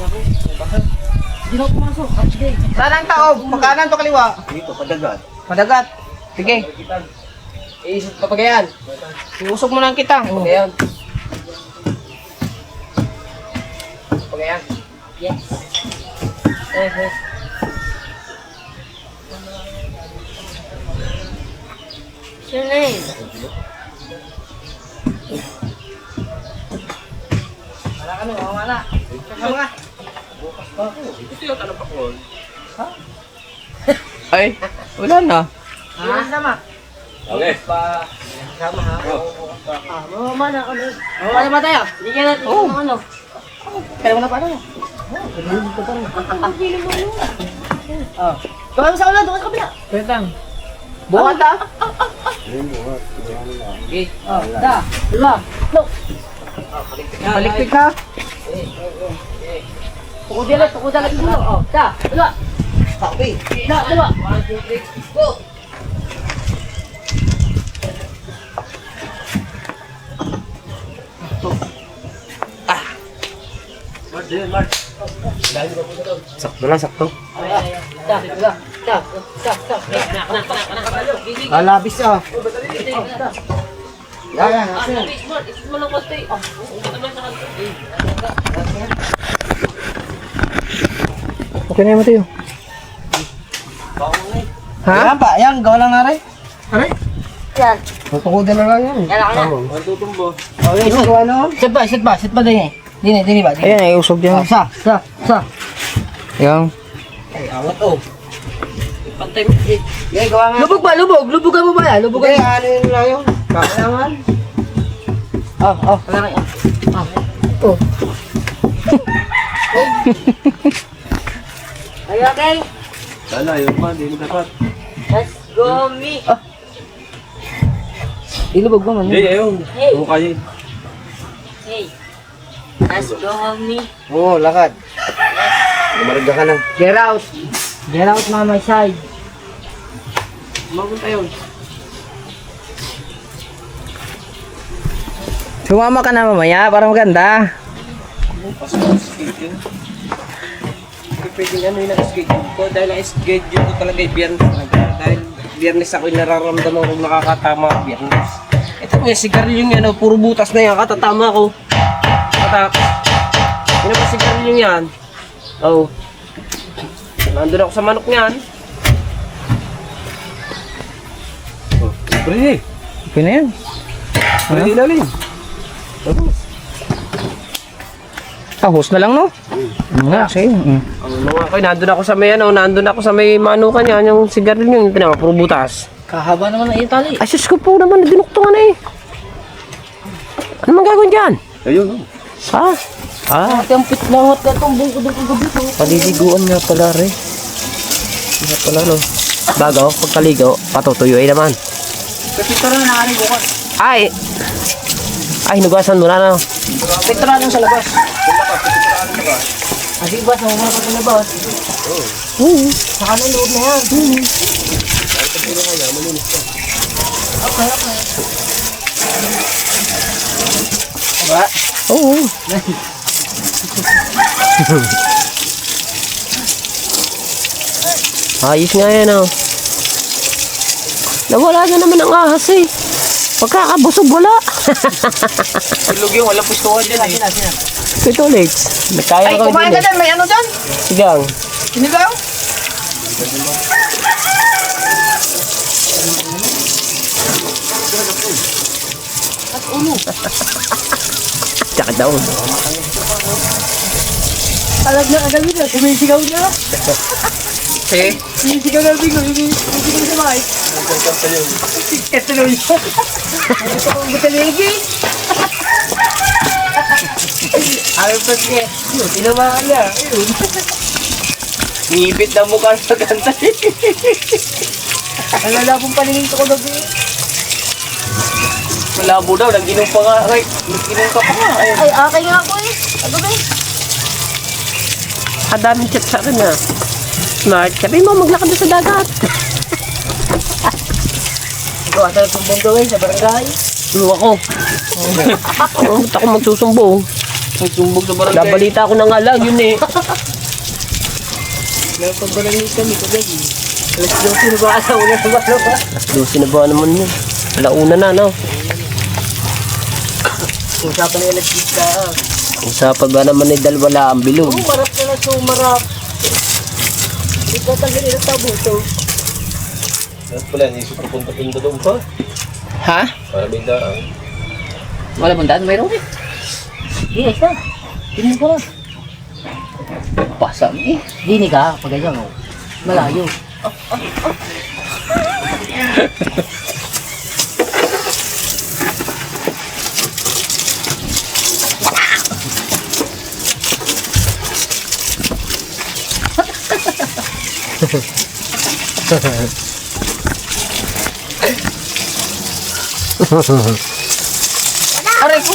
Speaker 6: Hindi na ako pumasok. Sige.
Speaker 2: Saan ang taob? Pagkanan to kaliwa?
Speaker 5: Dito, padagat.
Speaker 2: Padagat. Sige. Iisip pa pagayan. Iusog mo na ang kita. Pagayan. Pagayan.
Speaker 6: Yes. What's your name?
Speaker 2: Wala ka no, wala. Kasama nga.
Speaker 4: Ito yung tanong pa ko.
Speaker 3: Ay, wala na.
Speaker 2: Ha? Sama.
Speaker 4: Okay.
Speaker 2: Sama ha.
Speaker 6: Mama na kami. Ano ba tayo? Hindi ka natin yung ano.
Speaker 2: Kaya mo na paano?
Speaker 6: Doon sa ulan, doon sa kabila.
Speaker 2: Petang. Buhat ha?
Speaker 6: Da. Dua. No.
Speaker 2: Palikpik na.
Speaker 6: Tukudalat dulu. Oh, da. Dua.
Speaker 2: Okay.
Speaker 6: Da, dua. Go.
Speaker 5: Sakto lang, sakto.
Speaker 6: Da, dua. Da.
Speaker 5: Alabis ah. Yan.
Speaker 3: Okay na yung Mateo. Ha?
Speaker 5: Yan pa, yan, gawa lang na rin.
Speaker 6: Yan.
Speaker 5: Tutukodan na lang yan.
Speaker 6: Yan ako na.
Speaker 5: Okay, so gawa na.
Speaker 6: Sit ba din eh. Dini ba?
Speaker 3: Ayan, ay usog dyan.
Speaker 6: Sa.
Speaker 3: Yan.
Speaker 5: Ay, awat oh.
Speaker 2: Pantay mo.
Speaker 5: Yan, gawa nga.
Speaker 6: Lubugan mo ba yan?
Speaker 5: Hindi, ano yun lang yun. Kailangan.
Speaker 6: Are you okay?
Speaker 4: Sana, yun pa, hindi mo dapat.
Speaker 6: Let's go me.
Speaker 3: Ilubog mo man.
Speaker 4: Hindi, ayun.
Speaker 6: Hey.
Speaker 4: Mukha yun.
Speaker 6: Hey. Let's go me.
Speaker 5: Oo, lakad. Lumarga ka na.
Speaker 6: Get out. Get out mama side.
Speaker 2: Magunta yun.
Speaker 3: Sumama ka na mamaya para maganda.
Speaker 2: Pwede ano yung schedule ko dahil ang schedule ko talaga ay biyernes talaga. Dahil biyernes ako yung nararamdaman kung nakakatama ang biyernes. Ito nga, sigarilyo yung yan, puro butas na yan, katatama ko. Yun ang sigarilyo yung yan. Oh. Nandun ako sa manok niyan.
Speaker 4: Pre,
Speaker 3: Okay na yan.
Speaker 4: pre, ilalim.
Speaker 3: Hose na lang, no? Nga, sige.
Speaker 2: Mga kayo, nandun ako sa may nandun ako sa may manukan yan, yung sigarilyo yung tinama, puro butas.
Speaker 6: Kahaba naman ang tali.
Speaker 2: Ay, sus ko po naman, dinuktungan na eh. Ano man gagawin dyan?
Speaker 4: Ayun.
Speaker 2: Ha?
Speaker 6: Kampit lang at katumbong ko doon ang gabi ko.
Speaker 2: Paliliguan nga pala rin. Nga pala no. Bago, pagkaligo, patutuyuin naman.
Speaker 6: Kapitra na nakarin bukas.
Speaker 2: Ay! Ay, hinugasan mo na no.
Speaker 6: Kapitra lang sa labas. Kasi ba, sa mga sa labas? Oo. Sa kanan loob na yan. Okay.
Speaker 2: Diba?
Speaker 3: Oo.
Speaker 2: Ayos nga yan oh. Nawala na naman ang ahas eh. Pagkakabusog wala.
Speaker 5: Tulog yung walang pustuhan dyan eh.
Speaker 2: Ito ulit. Nagkaya
Speaker 5: Ay,
Speaker 2: ko
Speaker 5: kumain
Speaker 2: din
Speaker 5: ka dyan, may ano dyan?
Speaker 2: Sigang.
Speaker 5: Sinigaw?
Speaker 2: Tsaka
Speaker 3: daon.
Speaker 6: Alam na, agabi na, sumisigaw na.
Speaker 3: Eh?
Speaker 6: Sumisigaw na bigo, sumisigaw sa mic. Ito na yun. Ito kong butaligi.
Speaker 2: Ayaw pa siya. Tinamaan niya. Ngipit na mukha sa kanta.
Speaker 6: Ang lalabong paningin ko gabi.
Speaker 2: Malabo daw, nag-inom pa nga. Ay, nag-inom ka pa nga. Ay,
Speaker 6: Ay, akin nga ako eh. Agabi.
Speaker 3: Kadaming chat sa akin na. Smart. Sabi mo, maglakad na sa dagat.
Speaker 6: Ikaw ata sumbong gawin sa barangay.
Speaker 3: Ano ako? Ba't ako magsusumbong?
Speaker 2: nagsumbog sa barangay.
Speaker 3: Nabalita ko na nga lang, yun eh.
Speaker 6: Meron pang barangay kami kagabi. Alas 12 na ba asa una na ba?
Speaker 3: Lucy na ba naman yun? Alauna na, no?
Speaker 6: Usapan na yung nagkita.
Speaker 3: Usapan ba naman ni Dalwala ang bilog?
Speaker 6: Oh, marap na na sumarap. Ikaw tagal nila tabuto.
Speaker 4: At pala, hindi siya pupunta-punta doon pa.
Speaker 3: Ha?
Speaker 4: Para may daan.
Speaker 3: Wala bang daan? Mayroon eh.
Speaker 6: Yes na. Tingin ko lang.
Speaker 3: Pasang eh.
Speaker 6: Dini ka, pag ganyan mo. Malayo.
Speaker 3: Aray ko!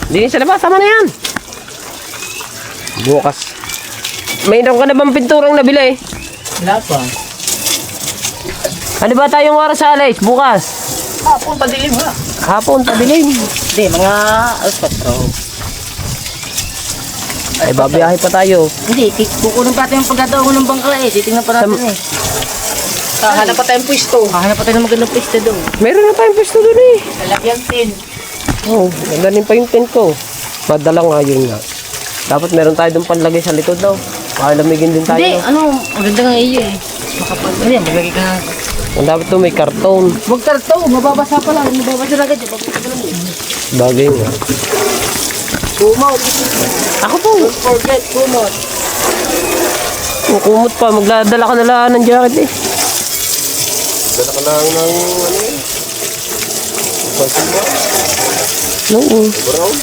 Speaker 3: Hindi sa labas, tama na yan. Bukas. Mayroon ka na bang pinturang nabili?
Speaker 6: Wala pa.
Speaker 3: Ano ba tayong oras sa alis? Bukas.
Speaker 6: Hapon, padilim ha.
Speaker 3: Hapon, pabiling.
Speaker 6: Hindi, mga alas 4.
Speaker 3: Ay, babiyahe pa tayo.
Speaker 6: Hindi, kukunin pa natin yung pagkataon ng bangka eh. Titingnan pa natin eh.
Speaker 3: Hanap pa tayong pwesto.
Speaker 6: Kahanap pa tayo ng magandang piste doon.
Speaker 3: Meron na tayong pwesto doon eh.
Speaker 6: Lalagyan tin.
Speaker 3: Oo, magaling pa yung tent ko. Madala nga yun nga. Dapat meron tayo doon panlagay sa likod daw. Para lamigin din tayo.
Speaker 6: Hindi, maganda nga iyo eh. Makapal. Hindi, maglagay ka nga.
Speaker 3: Ang dapat doon may karton.
Speaker 6: Huwag tarto, mababasa pa lang. Mababasa na agad. Mababasa pa lang eh.
Speaker 3: Bagay nga.
Speaker 6: Kumot.
Speaker 3: Ako po.
Speaker 6: Don't forget, kumot.
Speaker 3: Kumot pa. Magdadala ka na lang ng jacket eh.
Speaker 4: Dala ka lang ng ano eh. Pansin ba?
Speaker 3: Oo.
Speaker 4: Brown?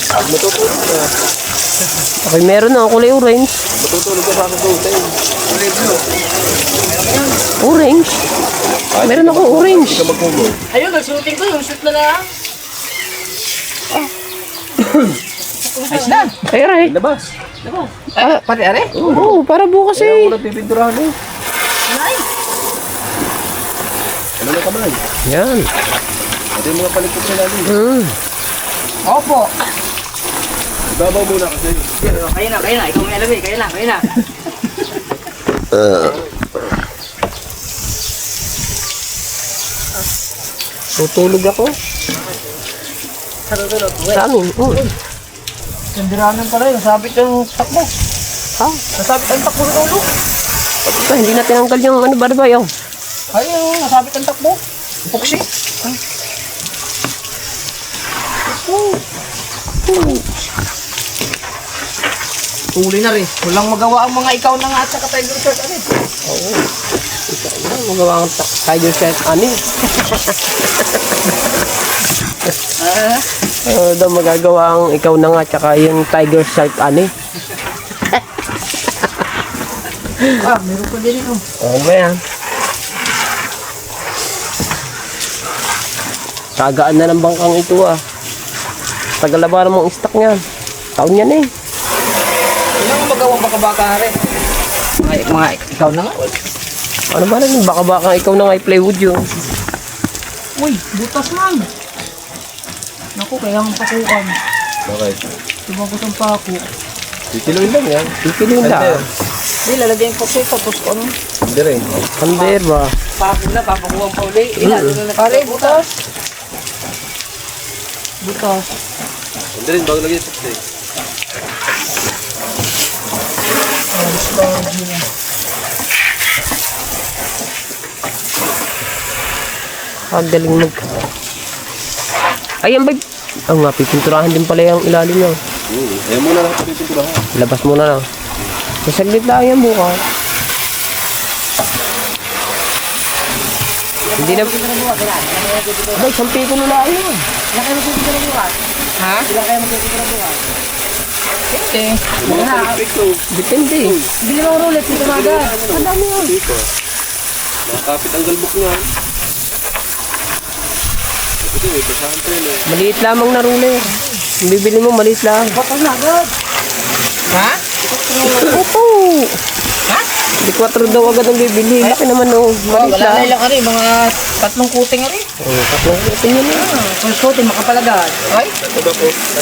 Speaker 4: Pag matutulog na.
Speaker 3: Okay, meron na kulay orange.
Speaker 4: Matutulog ka sa akin doon.
Speaker 3: Orange? Meron ako orange.
Speaker 4: Hindi ka magkulog.
Speaker 6: Ayun, nagsuting ko yung shoot na lang. Ayos na.
Speaker 3: Ay, aray.
Speaker 4: Labas.
Speaker 3: Ah, pati aray? Oo, para bukas
Speaker 4: Kaya
Speaker 3: eh.
Speaker 4: mo nagpipinturahan eh. Ano na kamay?
Speaker 3: Yan.
Speaker 4: Ito yung mga palikot sa natin.
Speaker 6: Opo.
Speaker 4: Ibabaw muna kasi.
Speaker 6: Kayo na. Ikaw may alam eh. Kayo na.
Speaker 3: Tutulog ako.
Speaker 6: Sarulog.
Speaker 3: Sa amin.
Speaker 6: Sandiranan pala yun. Sabit yung takbo.
Speaker 3: Ha?
Speaker 6: Nasabit ang takbo ng ulo.
Speaker 3: Ah, hindi na tinanggal yung ano ba yun?
Speaker 6: Ayun, nasabit ang takbo. Epoxy. Huli na rin. Walang magawa ang mga ikaw na nga at saka Tiger Shark ano.
Speaker 3: Magawa ang tiger shark ani. Daw magagawa ang ikaw na nga tsaka yung tiger shark ani.
Speaker 6: Meron pa din ito.
Speaker 3: Oo ba yan? Kagaan na ng bangkang ito ah. Tagalaba namang stock niyan. Taon yan eh.
Speaker 6: Walang magawang baka-baka rin. Mga ikaw na nga.
Speaker 3: Ano ba rin? Baka ikaw na nga i-plywood yun.
Speaker 6: Uy, butas man. Naku, kaya ang pakukan.
Speaker 4: Bakit?
Speaker 6: Sumagot ang paku.
Speaker 4: Titiloy lang yan.
Speaker 3: Pipiluin lang.
Speaker 6: Hindi, lalagyan ko sa tapos ano.
Speaker 4: Hindi rin.
Speaker 3: Under ba?
Speaker 6: Paku na, papakuha pa uli. Lalo na pare, butas. Butas.
Speaker 4: Hindi rin, bago lagyan sa steak.
Speaker 3: Ang galing mag...
Speaker 2: Ayan ba? Ang nga, pipinturahan din pala yung ilalim niya.
Speaker 4: Ayan muna lang pipinturahan.
Speaker 2: Labas muna lang. Masaglit lang yan bukas. Hindi na... Abay, sampi ko nila yun.
Speaker 6: Ilan kayo magkikita na bukas?
Speaker 2: Ha?
Speaker 6: Ilan kayo magkikita na bukas?
Speaker 2: Depende.
Speaker 6: Bili mo ang roulette, dito maga. Ang dami yun.
Speaker 4: Nakapit ang galbok niya. Ito eh, basahan pa yun eh.
Speaker 2: Maliit lamang na ruler. Ang bibili mo, maliit lang.
Speaker 6: Bakal na agad.
Speaker 2: Ha? Opo. Ha? Di 4 daw agad ang bibili. Laki naman oh. Maliit
Speaker 6: Wala na
Speaker 2: lang.
Speaker 6: ilang rin, mga 3 kuting rin.
Speaker 2: Oh, tatlong kutin yun na.
Speaker 6: First kuting, makapalagad. Ay,
Speaker 4: Ito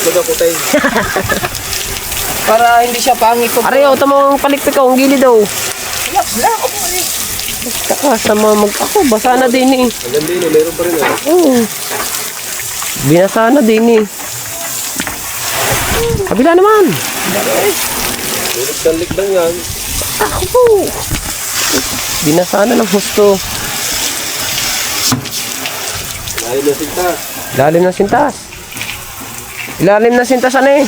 Speaker 4: daw po tayo.
Speaker 6: para hindi siya pangit ko.
Speaker 2: Aray, oh, tama ang palikpik oh. Ang gilid daw.
Speaker 6: Wala ako po rin.
Speaker 2: Taka, sama ako. Basa na din eh.
Speaker 4: Hanggang din eh, meron pa rin eh.
Speaker 2: Oo. Binasa na din eh. Kabila naman.
Speaker 4: Likdan yan.
Speaker 2: Ako po. Binasa na ng husto.
Speaker 4: Layo na sinta.
Speaker 2: Ilalim ng sintas. Ilalim ng sintas ano eh.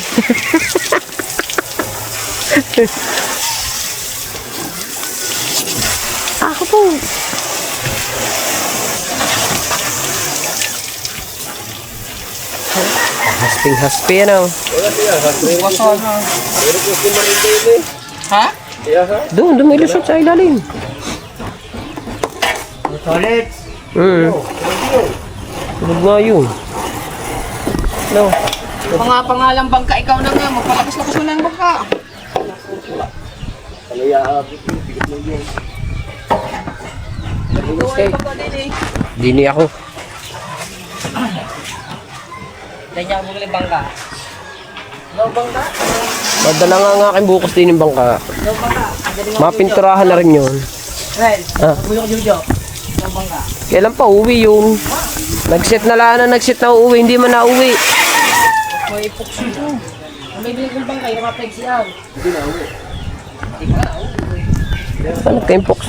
Speaker 2: Ako po. Hasping-haspi ano.
Speaker 4: Wala siya. Meron po si Marinda yun eh.
Speaker 6: Ha?
Speaker 4: Kaya ha?
Speaker 2: Doon, lumilusot sa ilalim.
Speaker 5: Solid.
Speaker 2: Tulog nga yun. No.
Speaker 6: Pangalang bangka, ikaw na nga. Magpalakas-lakas mo na ang bangka.
Speaker 2: Dini ako.
Speaker 6: Ganyan mo ulit bangka. No bangka?
Speaker 2: Madala nga ang aking bukas din yung bangka.
Speaker 6: No bangka.
Speaker 2: Mapinturahan na rin yun.
Speaker 6: Ren,
Speaker 2: Ah.
Speaker 6: buyok Jojo. No bangka.
Speaker 2: Kailan pa uwi yun? Nag-set na uuwi, hindi man nauwi.
Speaker 6: May epoxy po. Ang may bilang kong bangka, yung mga siya.
Speaker 2: Saan nagka-impox?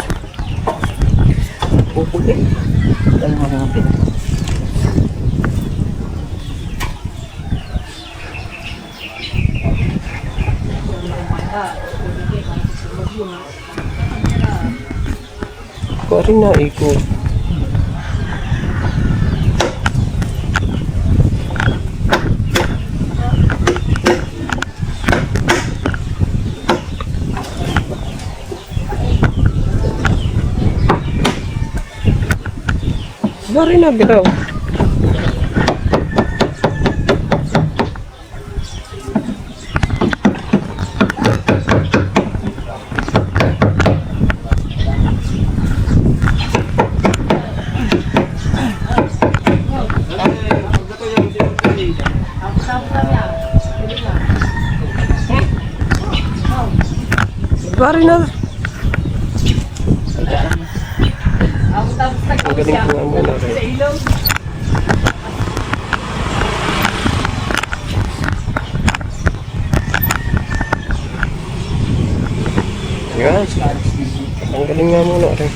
Speaker 2: Kari na ikot. Kari na bitaw. Kari na. Ang galing ko nga muna rin. Yan. Ang galing nga muna rin.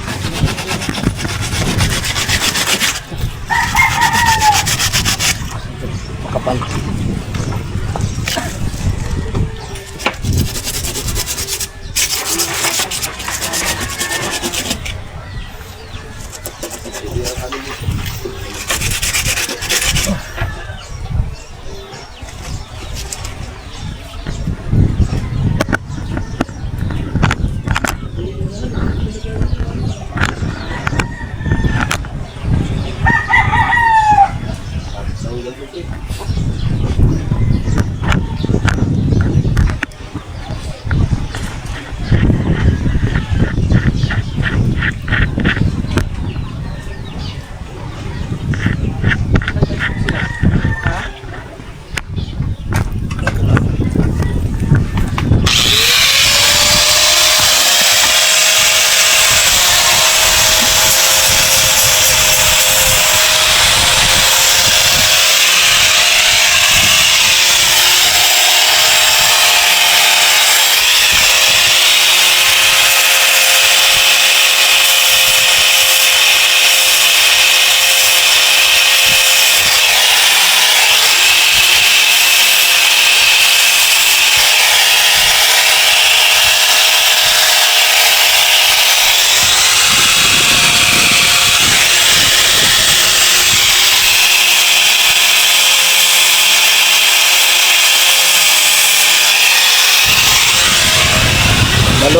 Speaker 2: Kapal.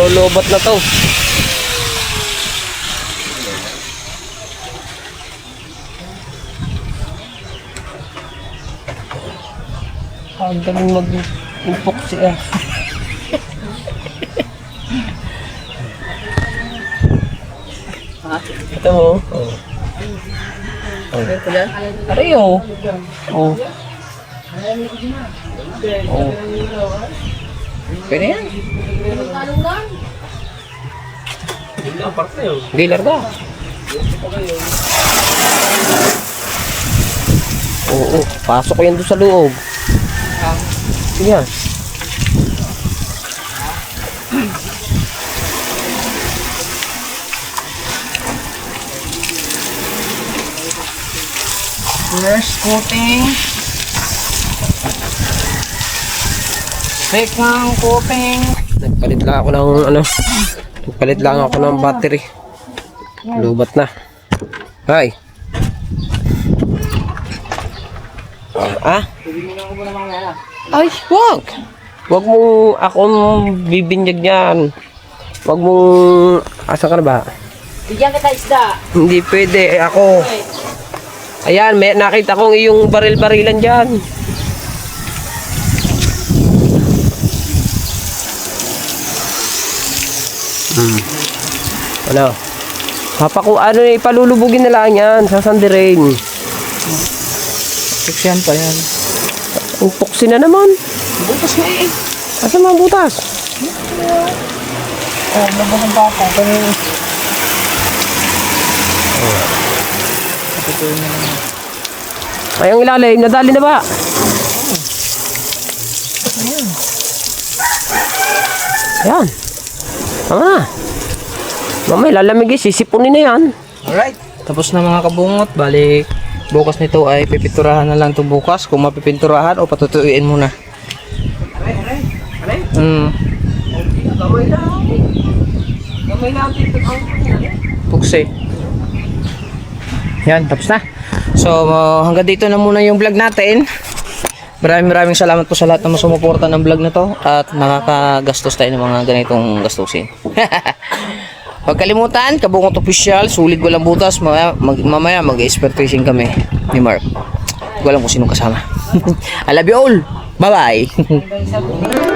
Speaker 2: Lulubat na to. Ang galing mag-upok siya. Ito mo. Oh. Aray oh. Oh. Oh. Pwede yan. Gilar ka. Oo, pasok ko yan doon sa loob. Yan.
Speaker 3: First coating. Second coating.
Speaker 2: Nagpalit lang ako ng nagpalit lang ako ng battery. Lubat na. Ay. Ah? Ay, wag. Wag mo akong bibinyag niyan. Wag mo asa ka na ba?
Speaker 3: Bigyan kita isda.
Speaker 2: Hindi pwede ako. Ayan, may nakita kong iyong baril-barilan diyan. Ano? Ano ipalulubugin na lang yan sa Sandirain.
Speaker 3: Suksyan pa yan.
Speaker 2: Ang puksi na naman.
Speaker 3: Butas na eh.
Speaker 2: Asa mga butas?
Speaker 3: Oh, labas ang bata.
Speaker 2: Ay, ang ilalim, nadali na ba? Ayan. Tama. Mamay, lalamig sisipunin na yan.
Speaker 3: Alright. Tapos na mga kabungot. Bali, bukas nito ay pipinturahan na lang ito bukas. Kung mapipinturahan o patutuin muna. Puksi. Yan, tapos na. So, hanggang dito na muna yung vlog natin. Maraming salamat po sa lahat na sumuporta ng vlog na to at nakakagastos tayo ng mga ganitong gastusin. Huwag kalimutan, Kabungot Official, sulit walang butas. Mamaya mag-expert fishing kami ni Mark. Hindi ko alam kung sino kasama. I love you all. Bye-bye.